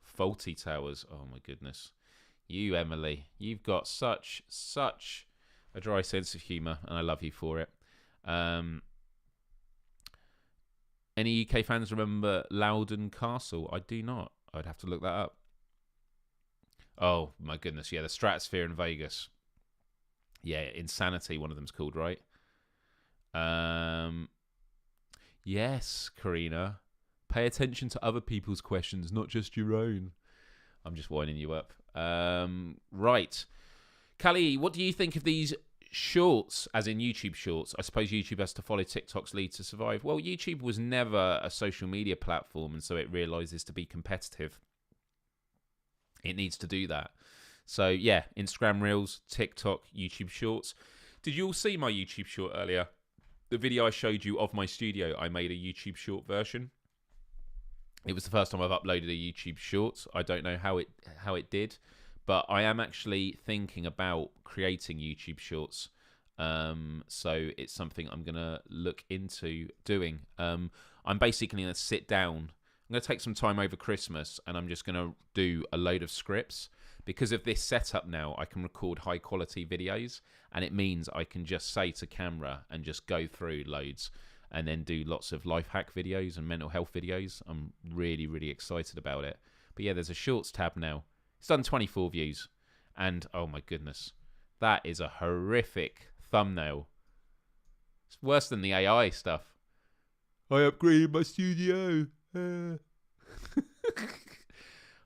Faulty Towers. Oh my goodness. You, Emily, you've got such a dry sense of humour, and I love you for it. Any UK fans remember Loudon Castle? I do not. I'd have to look that up. Oh my goodness, yeah, the Stratosphere in Vegas. Yeah, Insanity, one of them's called, right? Yes, Karina. Pay attention to other people's questions, not just your own. I'm just winding you up. Right. Callie, what do you think of these shorts, as in YouTube shorts? I suppose YouTube has to follow TikTok's lead to survive. Well, YouTube was never a social media platform, and so it realises to be competitive, it needs to do that. So, yeah, Instagram Reels, TikTok, YouTube Shorts. Did you all see my YouTube short earlier? The video I showed you of my studio, I made a YouTube short version. It was the first time I've uploaded a YouTube short. I don't know how it did, but I am actually thinking about creating YouTube shorts. So it's something I'm going to look into doing. I'm basically going to sit down. I'm going to take some time over Christmas, and I'm just going to do a load of scripts. Because of this setup now, I can record high quality videos, and it means I can just say to camera and just go through loads. and then do lots of life hack videos and mental health videos. I'm really, really excited about it. But yeah, there's a shorts tab now. It's done 24 views. And oh my goodness, that is a horrific thumbnail. It's worse than the AI stuff. I upgraded my studio.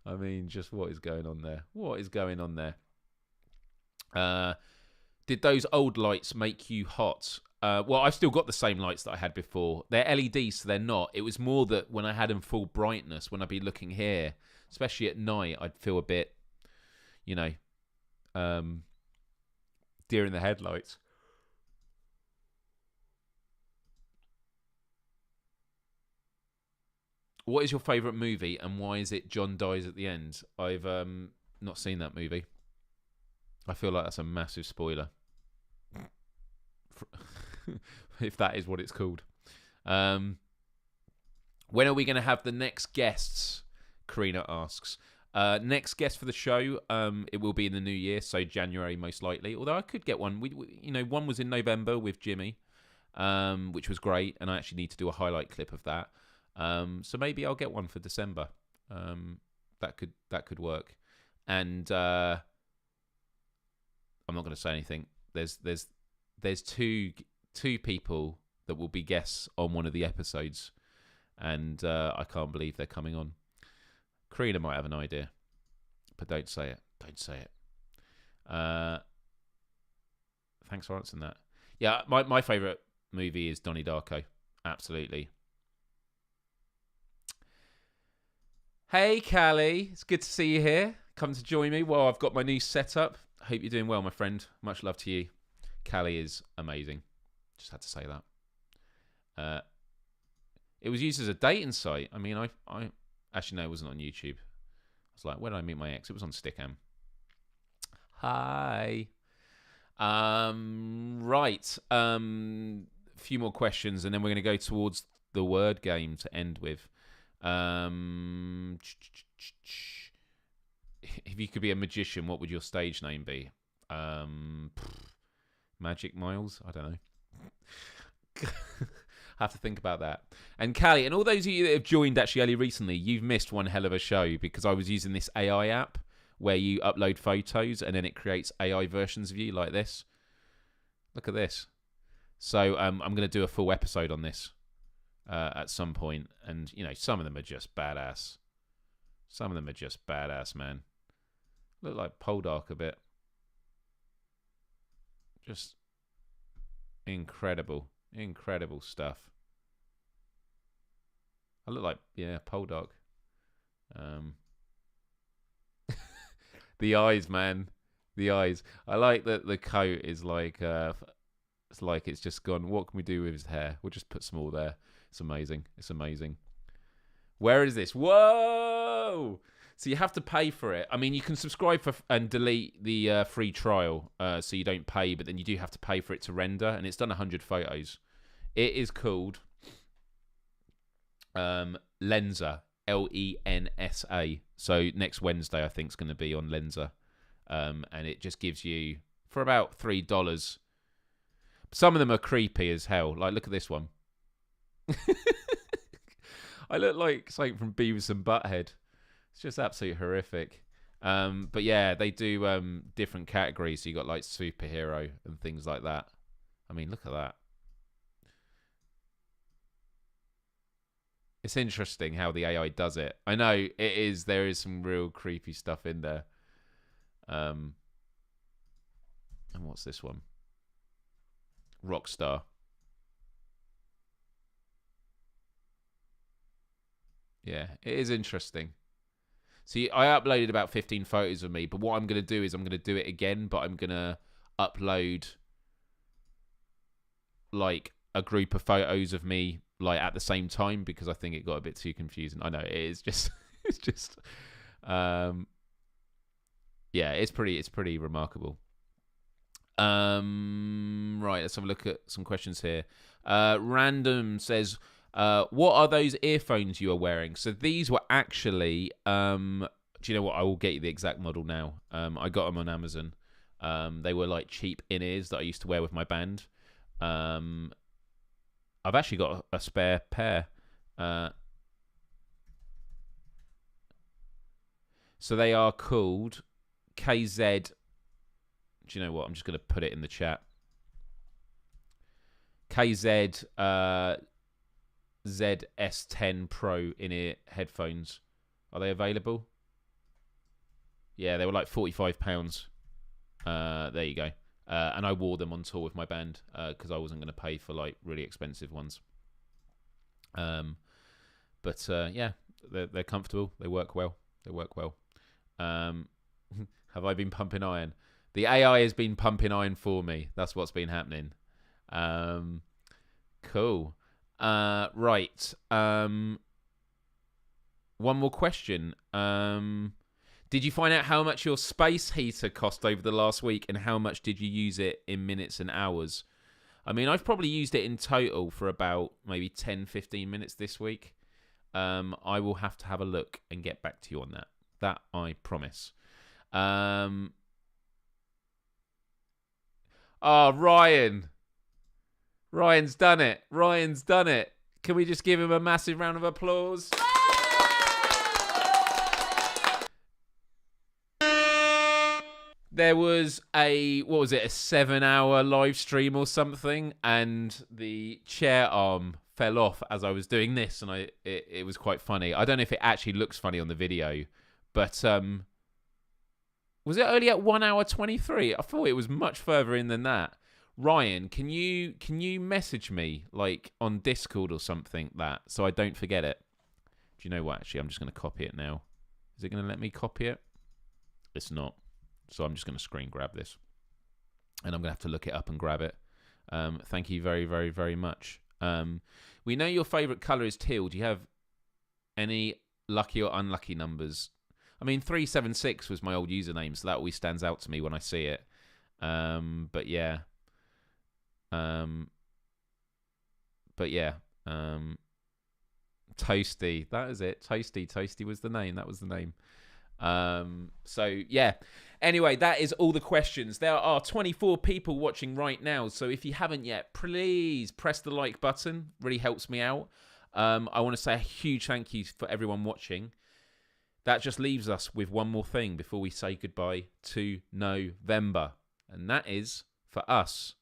I mean, just what is going on there? What is going on there? Did those old lights make you hot? Well, I've still got the same lights that I had before. They're LEDs, so they're not. It was more that when I had them full brightness, when I'd be looking here, especially at night, I'd feel a bit, deer in the headlights. What is your favourite movie and why is it John dies at the end? I've not seen that movie. I feel like that's a massive spoiler. If that is what it's called. When are we going to have the next guests? Karina asks. Next guest for the show, it will be in the new year, so January most likely. Although I could get one. One was in November with Jimmy, which was great, and I actually need to do a highlight clip of that. So maybe I'll get one for December. That could work. And I'm not going to say anything. There's two people that will be guests on one of the episodes, and I can't believe they're coming on. Karina might have an idea, but don't say it. Don't say it. Thanks for answering that. Yeah, my favourite movie is Donnie Darko. Absolutely. Hey, Callie. It's good to see you here. Come to join me while I've got my new setup. Hope you're doing well, my friend. Much love to you. Callie is amazing. Just had to say that. It was used as a dating site. I mean, I actually, no, it wasn't on YouTube. I was like, where did I meet my ex? It was on Stickam. Hi. Right. A few more questions, and then we're going to go towards the word game to end with. If you could be a magician, what would your stage name be? Magic Myles? I don't know. Have to think about that. And Callie, and all those of you that have joined actually only recently, you've missed one hell of a show because I was using this AI app where you upload photos and then it creates AI versions of you like this. Look at this. So I'm going to do a full episode on this at some point, and some of them are just badass. Some of them are just badass, man. Look like Poldark a bit. Just incredible stuff. I look like Poldark. The eyes, man. The eyes. I like that the coat is like it's like it's just gone. What can we do with his hair? We'll just put some more there. It's amazing. It's amazing. Where is this? Whoa! So you have to pay for it. I mean, you can subscribe and delete the free trial, so you don't pay, but then you do have to pay for it to render, and it's done 100 photos. It is called Lensa, Lensa. So next Wednesday, I think, is going to be on Lensa, and it just gives you, for about $3, some of them are creepy as hell. Like, look at this one. I look like something from Beavis and Butthead. It's just absolutely horrific. But yeah, they do different categories. So you got like superhero and things like that. I mean, look at that. It's interesting how the AI does it. I know it is. There is some real creepy stuff in there. And what's this one? Rockstar. Yeah, it is interesting. See, I uploaded about 15 photos of me, but what I'm going to do is I'm going to do it again, but I'm going to upload like a group of photos of me like at the same time because I think it got a bit too confusing. I know it is just it's just yeah, it's pretty remarkable. Right, let's have a look at some questions here. Random says, what are those earphones you are wearing? So these were actually, do you know what? I will get you the exact model now. I got them on Amazon. They were like cheap in-ears that I used to wear with my band. I've actually got a spare pair. So they are called KZ. Do you know what? I'm just going to put it in the chat. KZ ZS10 Pro in-ear headphones. Are they available? Yeah, they were like £45. There you go. And I wore them on tour with my band because I wasn't going to pay for like really expensive ones. But yeah, they're comfortable. They work well. Have I been pumping iron? The AI has been pumping iron for me. That's what's been happening. Cool. Right. One more question. Did you find out how much your space heater cost over the last week, and how much did you use it in minutes and hours? I mean, I've probably used it in total for about maybe 10, 15 minutes this week. I will have to have a look and get back to you on that. That I promise. Oh, Ryan. Ryan's done it. Can we just give him a massive round of applause? There was a 7-hour live stream or something, and the chair arm fell off as I was doing this, and it was quite funny. I don't know if it actually looks funny on the video, but was it only at 1 hour 23? I thought it was much further in than that. Ryan, can you message me like on Discord or something so I don't forget it? Do you know what? Actually, I'm just going to copy it now. Is it going to let me copy it? It's not. So I'm just going to screen grab this, and I'm going to have to look it up and grab it. Thank you very, very, very much. We know your favourite colour is teal. Do you have any lucky or unlucky numbers? I mean, 376 was my old username, so that always stands out to me when I see it. But yeah. Toasty. That is it. Toasty was the name. That was the name. So yeah. Anyway, that is all the questions. There are 24 people watching right now, so if you haven't yet, please press the like button. Really helps me out. I want to say a huge thank you for everyone watching. That just leaves us with one more thing before we say goodbye to November, and that is for us.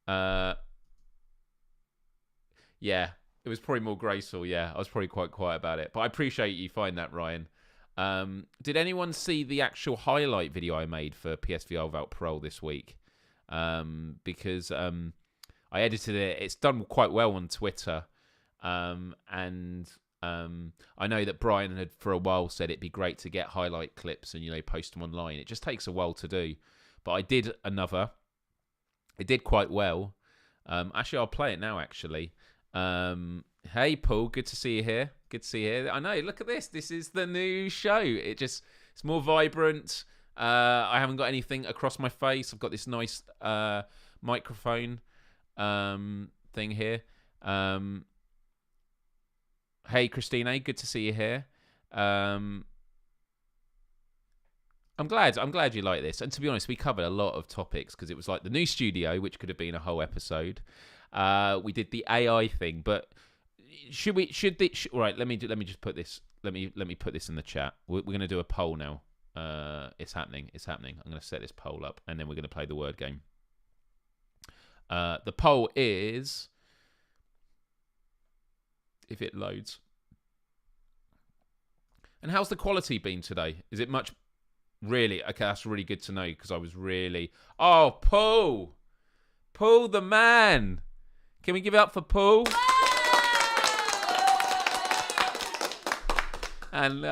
Yeah, it was probably more graceful. Yeah, I was probably quite quiet about it, but I appreciate you find that, Ryan. Did anyone see the actual highlight video I made for PSVR without parole this week? Because I edited it. It's done quite well on Twitter. And I know that Brian had for a while said it'd be great to get highlight clips and, post them online. It just takes a while to do. But I did another. It did quite well. Actually, I'll play it now, actually. Hey, Paul, good to see you here. I know, look at this. This is the new show. It's more vibrant. I haven't got anything across my face. I've got this nice microphone thing here. Hey, Christina, good to see you here. I'm glad you like this. And to be honest, we covered a lot of topics because it was like the new studio, which could have been a whole episode. We did the AI thing, but right, let me just put this. Let me put this in the chat. We're going to do a poll now. It's happening. I'm going to set this poll up, and then we're going to play the word game. The poll is, if it loads. And how's the quality been today? Is it much? Really? Okay, that's really good to know because I was really... Oh, Paul the man. Can we give it up for Paul? And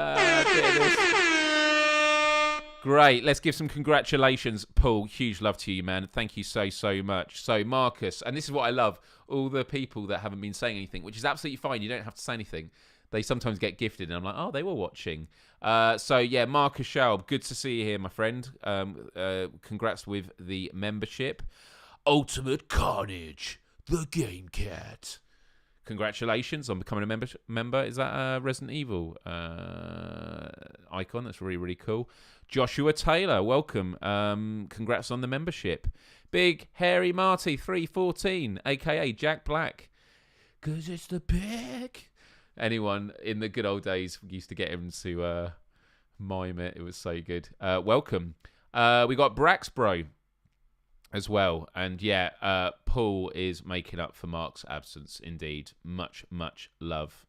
great. Let's give some congratulations, Paul. Huge love to you, man. Thank you so much. So, Marcus, and this is what I love, all the people that haven't been saying anything, which is absolutely fine. You don't have to say anything. They sometimes get gifted, and I'm like, oh, they were watching. So, yeah, Marcus Schaub, good to see you here, my friend. Congrats with the membership. Ultimate Carnage, the Game Cat. Congratulations on becoming a member. Is that a Resident Evil icon? That's really, really cool. Joshua Taylor, welcome. Congrats on the membership. Big Hairy Marty 314, a.k.a. Jack Black. 'cause it's the pig. Anyone in the good old days used to get him to mime it. It was so good. Welcome. We got Braxbro as well. And yeah, Paul is making up for Mark's absence. Indeed. Much, much love.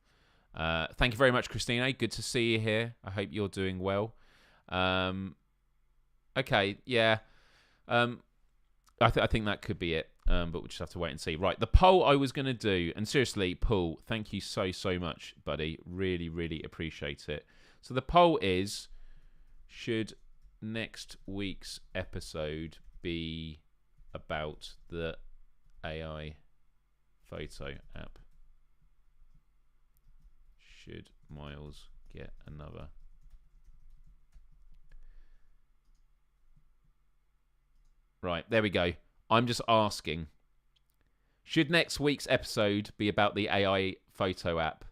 Thank you very much, Christina. Good to see you here. I hope you're doing well. Okay, yeah. I think that could be it. But we'll just have to wait and see. Right, the poll I was going to do, and seriously, Paul, thank you so much, buddy. Really, really appreciate it. So the poll is, should next week's episode be about the AI photo app? Should Myles get another? Right, there we go. I'm just asking, should next week's episode be about the AI photo app?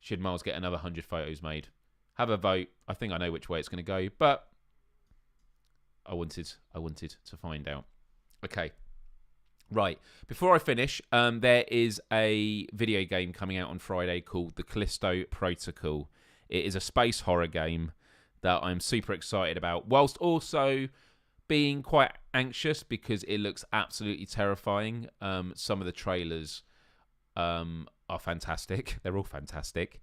Should Myles get another 100 photos made? Have a vote. I think I know which way it's going to go, but I wanted to find out. Okay. Right. Before I finish, there is a video game coming out on Friday called The Callisto Protocol. It is a space horror game that I'm super excited about, whilst also being quite anxious because it looks absolutely terrifying. Some of the trailers are fantastic. They're all fantastic.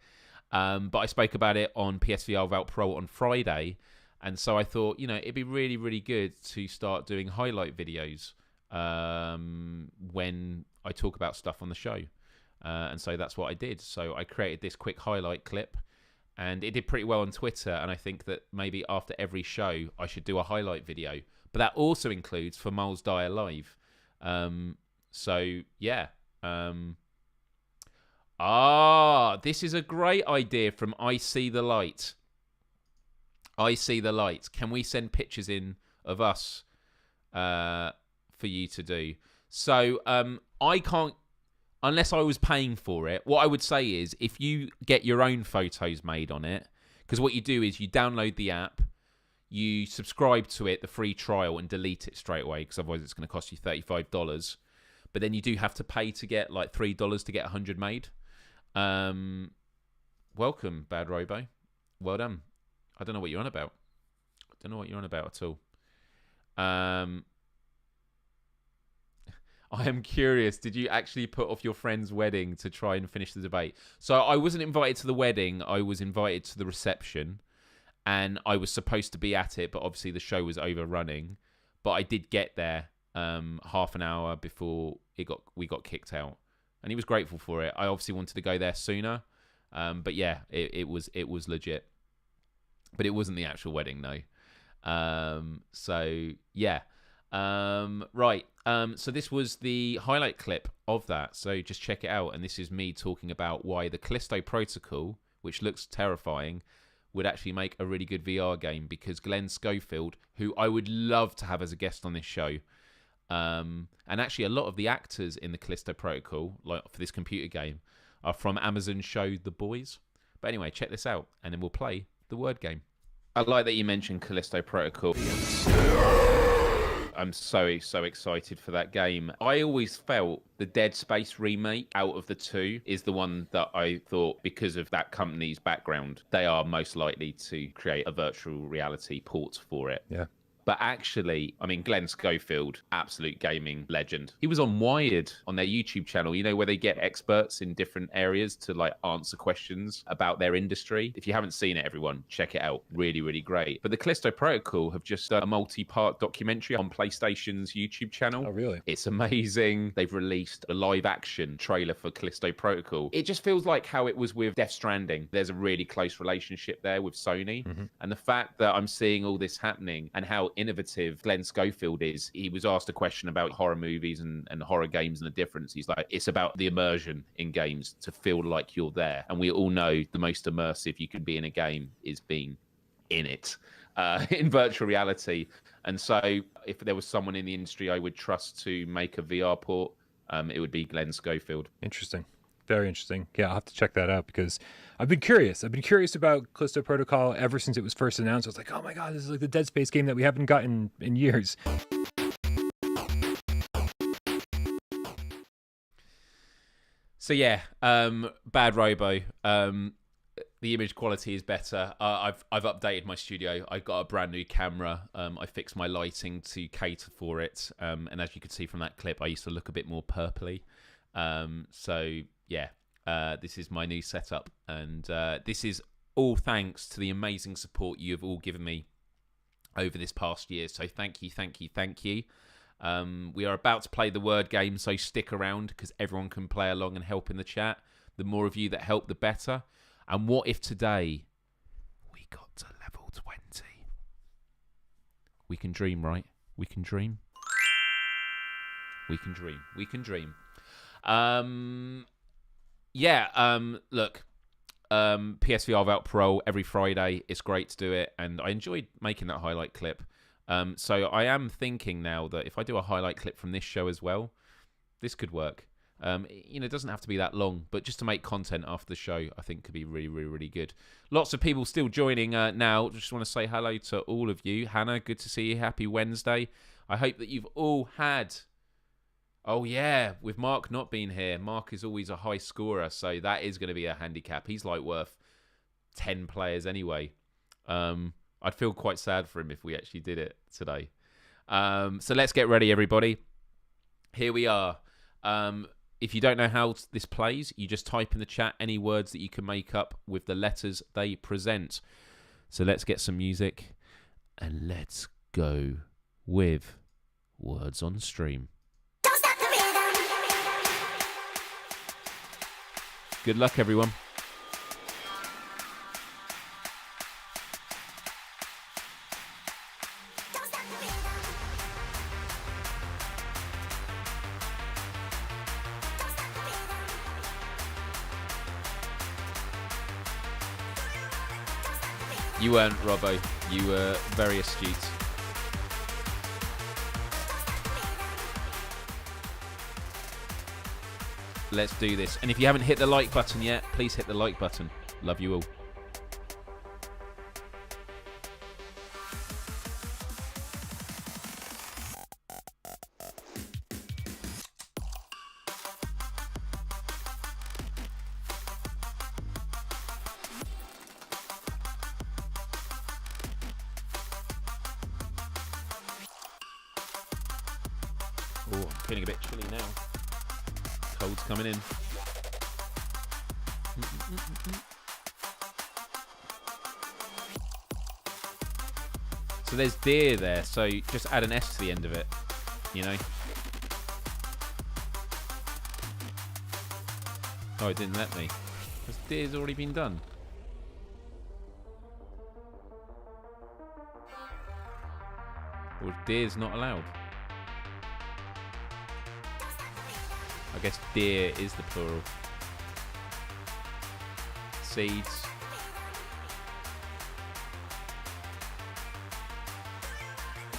But I spoke about it on PSVR Without Pro on Friday. And so I thought, it'd be really, really good to start doing highlight videos when I talk about stuff on the show. And so that's what I did. So I created this quick highlight clip. And it did pretty well on Twitter, and I think that maybe after every show, I should do a highlight video. But that also includes for Myles Dyer Live. So, yeah. This is a great idea from I See the Light. I See the Light. Can we send pictures in of us for you to do? So, I can't... Unless I was paying for it, what I would say is if you get your own photos made on it, because what you do is you download the app, you subscribe to it, the free trial, and delete it straight away, because otherwise it's going to cost you $35. But then you do have to pay to get like $3 to get 100 made. Welcome, Bad Robo. Well done. I don't know what you're on about. I don't know what you're on about at all. I am curious, did you actually put off your friend's wedding to try and finish the debate? So I wasn't invited to the wedding. I was invited to the reception, and I was supposed to be at it, but obviously the show was overrunning. But I did get there half an hour before we got kicked out, and he was grateful for it. I obviously wanted to go there sooner, but yeah, it was legit. But it wasn't the actual wedding, no. So yeah. Right. So this was the highlight clip of that. So just check it out. And this is me talking about why the Callisto Protocol, which looks terrifying, would actually make a really good VR game, because Glenn Schofield, who I would love to have as a guest on this show, and actually a lot of the actors in the Callisto Protocol, like for this computer game, are from Amazon's show The Boys. But anyway, check this out, and then we'll play the word game. I like that you mentioned Callisto Protocol. I'm so excited for that game. I always felt the Dead Space remake out of the two is the one that I thought, because of that company's background, they are most likely to create a virtual reality port for it. Yeah. But actually, I mean, Glenn Schofield, absolute gaming legend. He was on Wired on their YouTube channel, where they get experts in different areas to like answer questions about their industry. If you haven't seen it, everyone, check it out. Really, really great. But the Callisto Protocol have just done a multi-part documentary on PlayStation's YouTube channel. Oh, really? It's amazing. They've released a live action trailer for Callisto Protocol. It just feels like how it was with Death Stranding. There's a really close relationship there with Sony. Mm-hmm. And the fact that I'm seeing all this happening and how innovative Glenn Schofield is. He was asked a question about horror movies and horror games and the difference. He's like, it's about the immersion in games to feel like you're there. And we all know the most immersive you can be in a game is being in it, in virtual reality. And so if there was someone in the industry I would trust to make a VR port, it would be Glenn Schofield. Interesting. Very interesting. Yeah, I'll have to check that out, because I've been curious. I've been curious about Callisto Protocol ever since it was first announced. I was like, oh my God, this is like the Dead Space game that we haven't gotten in years. So yeah, bad robo. The image quality is better. I've updated my studio. I got a brand new camera. I fixed my lighting to cater for it. And as you could see from that clip, I used to look a bit more purpley. So yeah, this is my new setup, and this is all thanks to the amazing support you have all given me over this past year. So thank you, thank you, thank you. We are about to play the word game, so stick around because everyone can play along and help in the chat. The more of you that help, the better. And what if today we got to level 20? We can dream, right? We can dream. We can dream. We can dream. Look, PSVR without parole every Friday. It's great to do it, and I enjoyed making that highlight clip. So I am thinking now that if I do a highlight clip from this show as well, this could work. It doesn't have to be that long, but just to make content after the show, I think could be really, really, really good. Lots of people still joining now. Just want to say hello to all of you. Hannah, good to see you. Happy Wednesday. I hope that you've all had... Oh, yeah, with Mark not being here. Mark is always a high scorer, so that is going to be a handicap. He's like worth 10 players anyway. I'd feel quite sad for him if we actually did it today. So let's get ready, everybody. Here we are. If you don't know how this plays, you just type in the chat any words that you can make up with the letters they present. So let's get some music and let's go with Words on Stream. Good luck, everyone. You weren't, Robbo. You were very astute. Let's do this. And if you haven't hit the like button yet, please hit the like button. Love you all. Oh, I'm feeling a bit chilly now. Cold's coming in. So there's deer there, so just add an S to the end of it, you know? Oh, it didn't let me. Because deer's already been done. Or deer's not allowed. I guess deer is the plural. Seeds.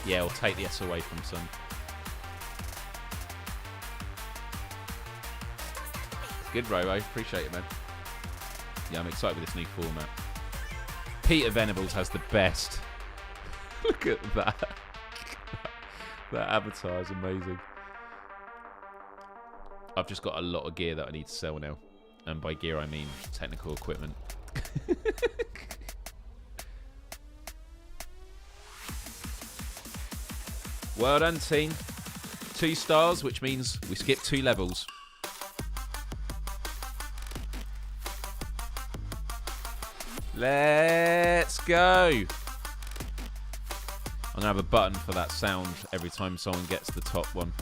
Yeah, we'll take the S away from some. Good, Robo. Appreciate it, man. Yeah, I'm excited with this new format. Peter Venables has the best. Look at that. That avatar is amazing. I've just got a lot of gear that I need to sell now. And by gear, I mean technical equipment. Well done, team. 2 stars, which means we skip 2 levels. Let's go. I'm going to have a button for that sound every time someone gets the top one.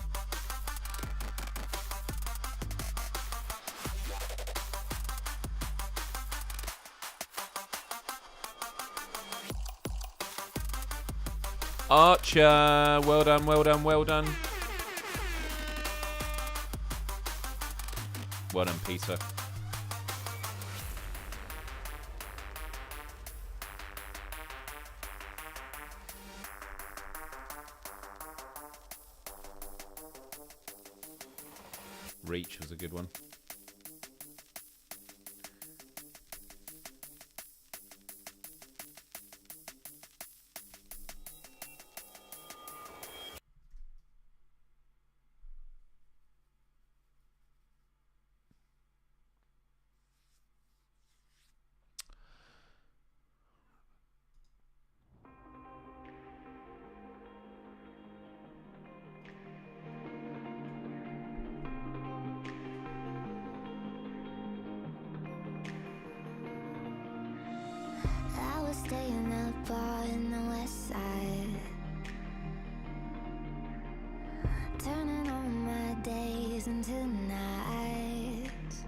Archer, well done, well done, well done. Well done, Peter. Reach was a good one. was staying up all in the west side, turning on my days into nights.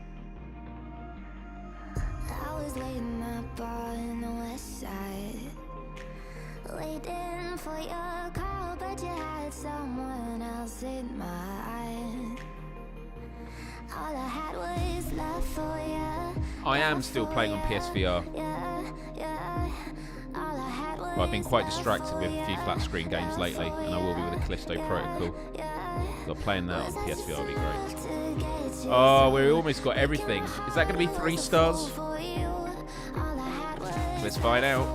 I was waiting up all in the west side, waiting for your call, but you had someone else in mind. All I had was love for you. I am still playing on PSVR. Well, I've been quite distracted with a few flat screen games lately, and I will be with the Callisto Protocol. So playing that on PSVR would be great. Oh, we almost got everything. Is that going to be 3 stars? Let's find out.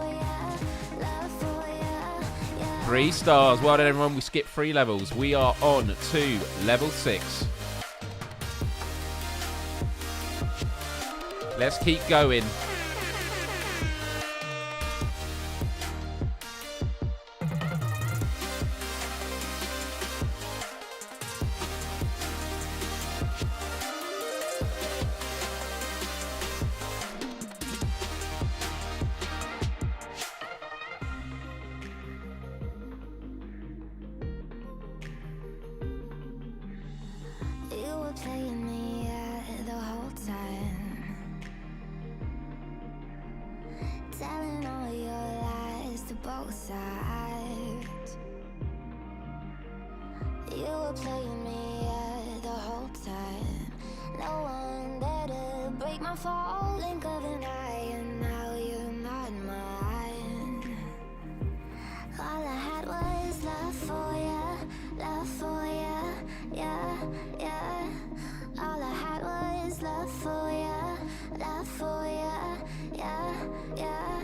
3 stars. Well done, everyone. We skipped 3 levels. We are on to level 6. Let's keep going. You were playing me the whole time, telling all your lies to both sides. You were playing me the whole time. No one there to break my fall. Blink of an eye, and now you're not mine. All I had was love for you, yeah, yeah. All I had was love for you, yeah.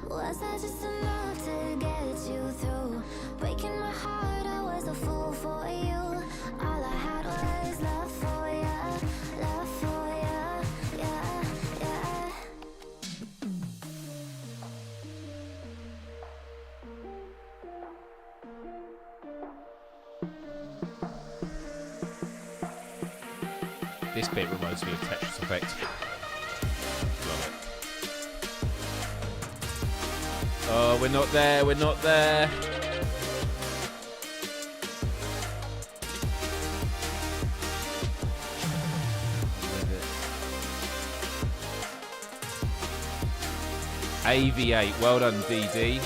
Was that just enough to get you through? Breaking my heart, I was a fool for you. All I had was love for you, yeah, yeah. This bit reminds me of Tetris Effect. Love it. Oh, we're not there. We're not there. AV8. Well done, DD.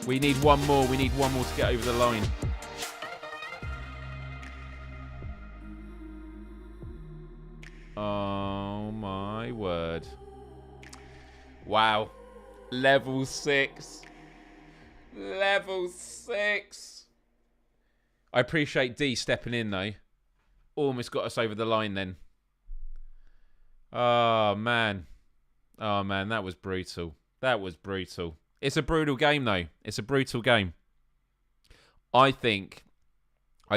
We need one more. We need one more to get over the line. Oh my word. Wow. Level 6. Level 6. I appreciate D stepping in though. Almost got us over the line then. Oh man. Oh man, that was brutal. That was brutal. It's a brutal game though. It's a brutal game. I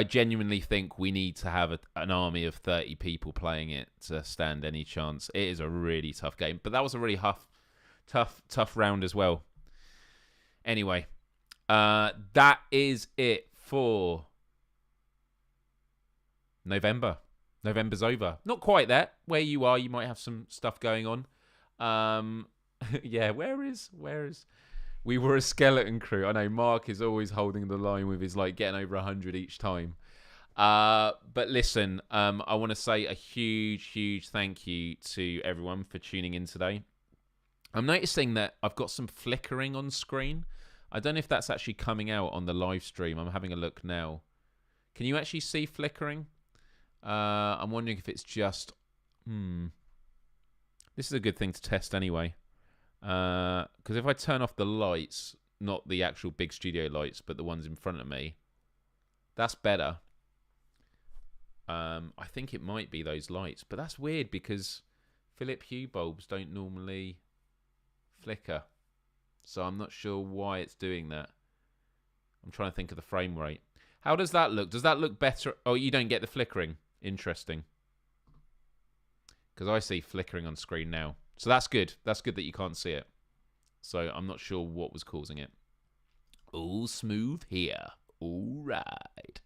genuinely think we need to have an army of 30 people playing it to stand any chance. It is a really tough game. But that was a really tough round as well. Anyway, that is it for November. November's over. Not quite there. Where you are, you might have some stuff going on. Yeah, where is... We were a skeleton crew. I know Mark is always holding the line with his getting over 100 each time. But listen, I want to say a huge thank you to everyone for tuning in today. I'm noticing that I've got some flickering on screen. I don't know if that's actually coming out on the live stream. I'm having a look now. Can you actually see flickering? I'm wondering if it's just... This is a good thing to test anyway. Because if I turn off the lights, not the actual big studio lights, but the ones in front of me, that's better. I think it might be those lights, but that's weird because Philip Hue bulbs don't normally flicker. So I'm not sure why it's doing that. I'm trying to think of the frame rate. How does that look? Does that look better? Oh, you don't get the flickering. Interesting. Because I see flickering on screen now. So that's good. That's good that you can't see it. So I'm not sure what was causing it. All smooth here. All right.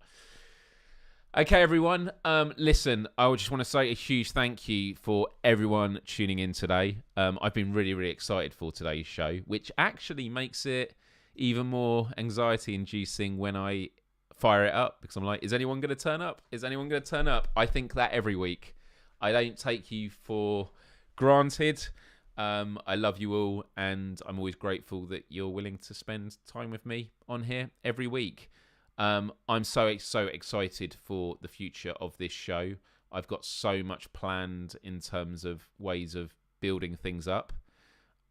Okay, everyone. Listen, I just want to say a huge thank you for everyone tuning in today. I've been really, really excited for today's show, which actually makes it even more anxiety-inducing when I fire it up, because I'm like, is anyone going to turn up? Is anyone going to turn up? I think that every week. I don't take you for granted. I love you all, and I'm always grateful that you're willing to spend time with me on here every week. I'm so excited for the future of this show. I've got so much planned in terms of ways of building things up.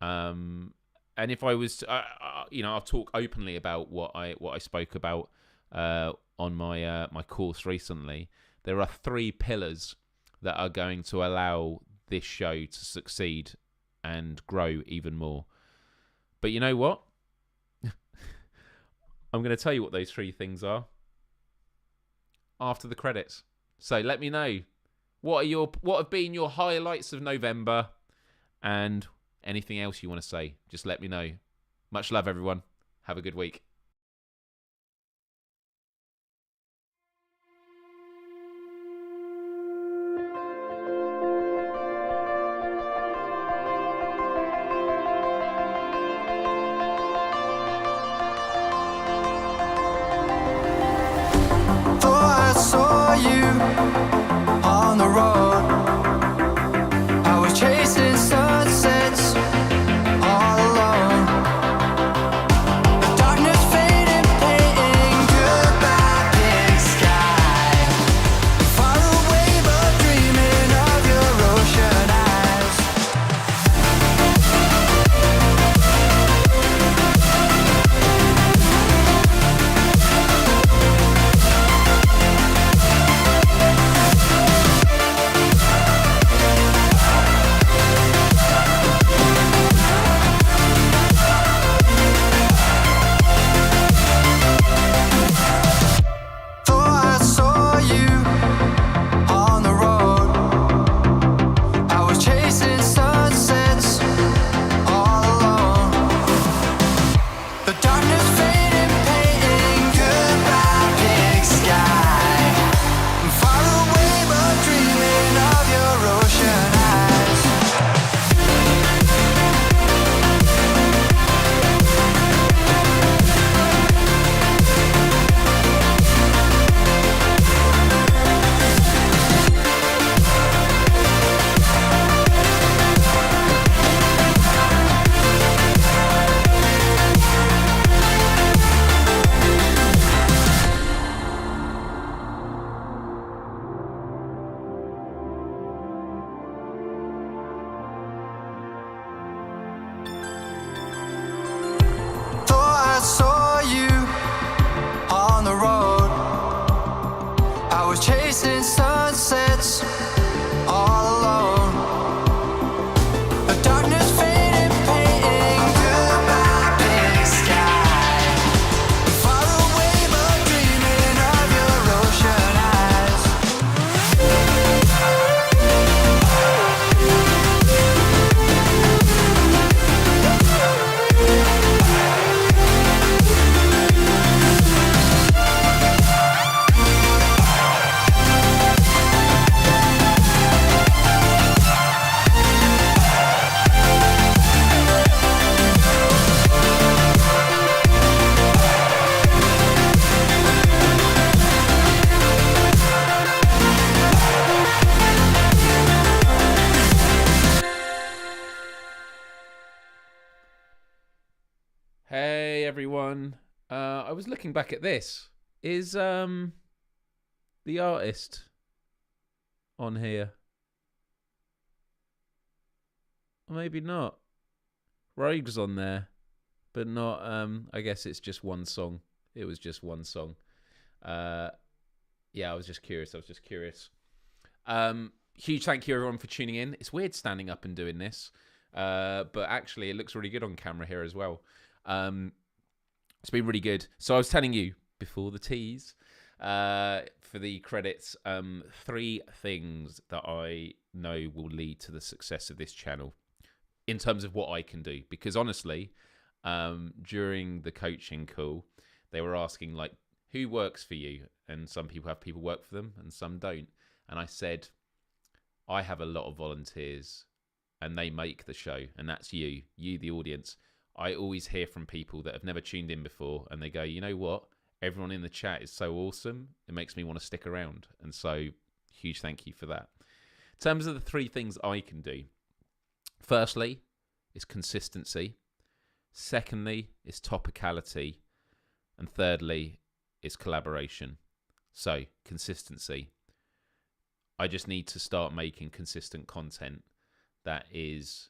And if I was, I'll talk openly about what I spoke about on my my course recently. There are 3 pillars that are going to allow this show to succeed and grow even more. But you know what? I'm going to tell you what those 3 things are after the credits. So let me know what have been your highlights of November, and anything else you want to say. Just let me know. Much love, everyone. Have a good week. Thought I saw you on the road. I was chasing sunsets all alone. The darkness faded, painting goodbye big sky. Far away but dreaming of your ocean eyes. Thought I saw you on the road. I was chasing sunsets all alone. The darkness faded, painting goodbye big sky. I'm far away but dreaming of your ocean eyes. Thought I saw you on the road. I was chasing sunsets all alone. The darkness faded, painting goodbye big sky. Far away but dreaming of your ocean eyes. Hey, everyone. I was looking back at this. Is the artist on here? Or maybe not. Rogue's on there, but not. I guess it's just one song. It was just one song. Yeah, I was just curious. Huge thank you, everyone, for tuning in. It's weird standing up and doing this, but actually, it looks really good on camera here as well. It's been really good. So I was telling you before the tease, for the credits, 3 things that I know will lead to the success of this channel in terms of what I can do. Because honestly, during the coaching call, they were asking, like, who works for you? And some people have people work for them and some don't. And I said, I have a lot of volunteers and they make the show, and that's you, the audience. I always hear from people that have never tuned in before, and they go, you know what? Everyone in the chat is so awesome. It makes me want to stick around. And so, huge thank you for that. In terms of the 3 things I can do, firstly, is consistency. Secondly, is topicality. And thirdly, is collaboration. So, consistency. I just need to start making consistent content that is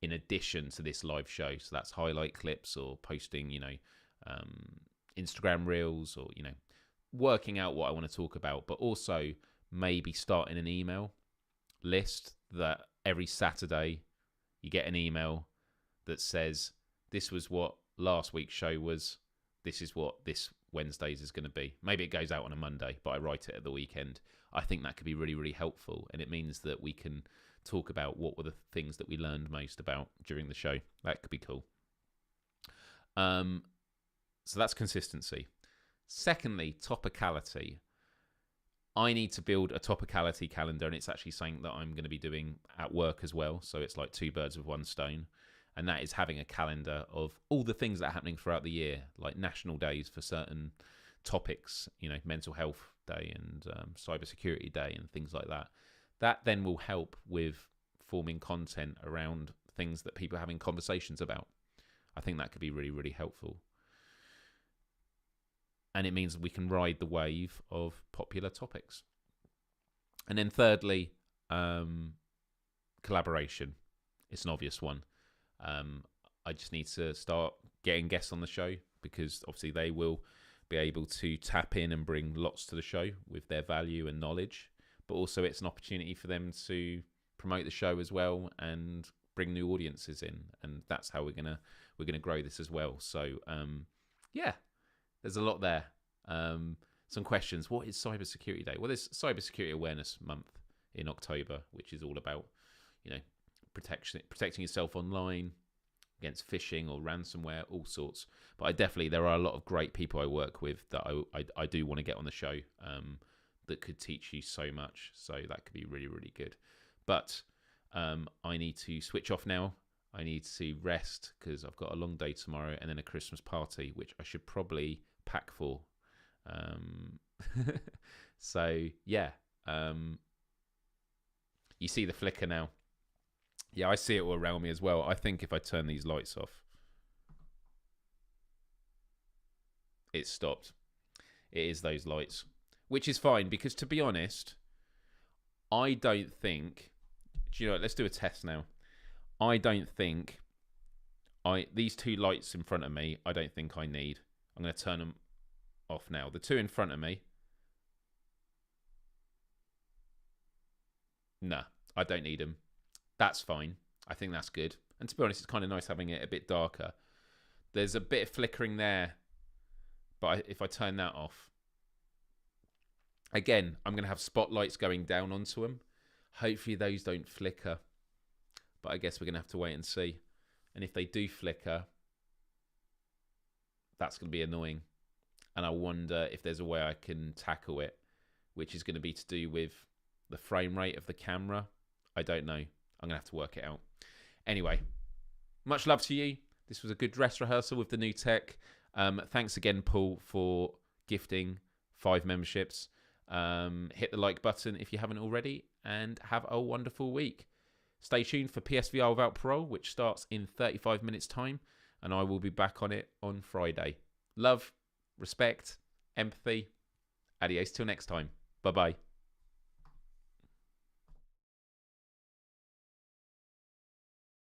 in addition to this live show. So that's highlight clips or posting, Instagram reels, or, working out what I want to talk about, but also maybe starting an email list that every Saturday you get an email that says, this was what last week's show was, this is what this Wednesdays is going to be. Maybe it goes out on a Monday, but I write it at the weekend. I think that could be really, really helpful, and it means that we can talk about what were the things that we learned most about during the show. That could be cool. So that's consistency. Secondly, topicality. I need to build a topicality calendar, and it's actually something that I'm going to be doing at work as well. So it's like 2 birds with 1 stone. And that is having a calendar of all the things that are happening throughout the year, like national days for certain topics, mental health day and cybersecurity day and things like that. That then will help with forming content around things that people are having conversations about. I think that could be really, really helpful. And it means we can ride the wave of popular topics. And then thirdly, collaboration. It's an obvious one. I just need to start getting guests on the show, because obviously they will be able to tap in and bring lots to the show with their value and knowledge. But also it's an opportunity for them to promote the show as well and bring new audiences in, and that's how we're gonna grow this as well. So there's a lot there. Some questions. What is Cybersecurity Day? Well, there's Cybersecurity Awareness Month in October, which is all about protecting yourself online against phishing or ransomware, all sorts. But there are a lot of great people I work with that I do want to get on the show, that could teach you so much. So that could be really, really good. But I need to switch off now. I need to rest because I've got a long day tomorrow and then a Christmas party, which I should probably pack for. You see the flicker now. Yeah, I see it all around me as well. I think if I turn these lights off, it's stopped. It is those lights, which is fine because, to be honest, I don't think... Do you know what? Let's do a test now. I don't think... These 2 lights in front of me, I don't think I need. I'm going to turn them off now. The 2 in front of me... Nah, I don't need them. That's fine. I think that's good. And to be honest, it's kind of nice having it a bit darker. There's a bit of flickering there, but if I turn that off, again, I'm going to have spotlights going down onto them. Hopefully those don't flicker, but I guess we're going to have to wait and see. And if they do flicker, that's going to be annoying. And I wonder if there's a way I can tackle it, which is going to be to do with the frame rate of the camera. I don't know. I'm going to have to work it out. Anyway, much love to you. This was a good dress rehearsal with the new tech. Thanks again, Paul, for gifting 5 memberships. Hit the like button if you haven't already, and have a wonderful week. Stay tuned for PSVR Without Parole, which starts in 35 minutes' time, and I will be back on it on Friday. Love, respect, empathy. Adios till next time. Bye-bye.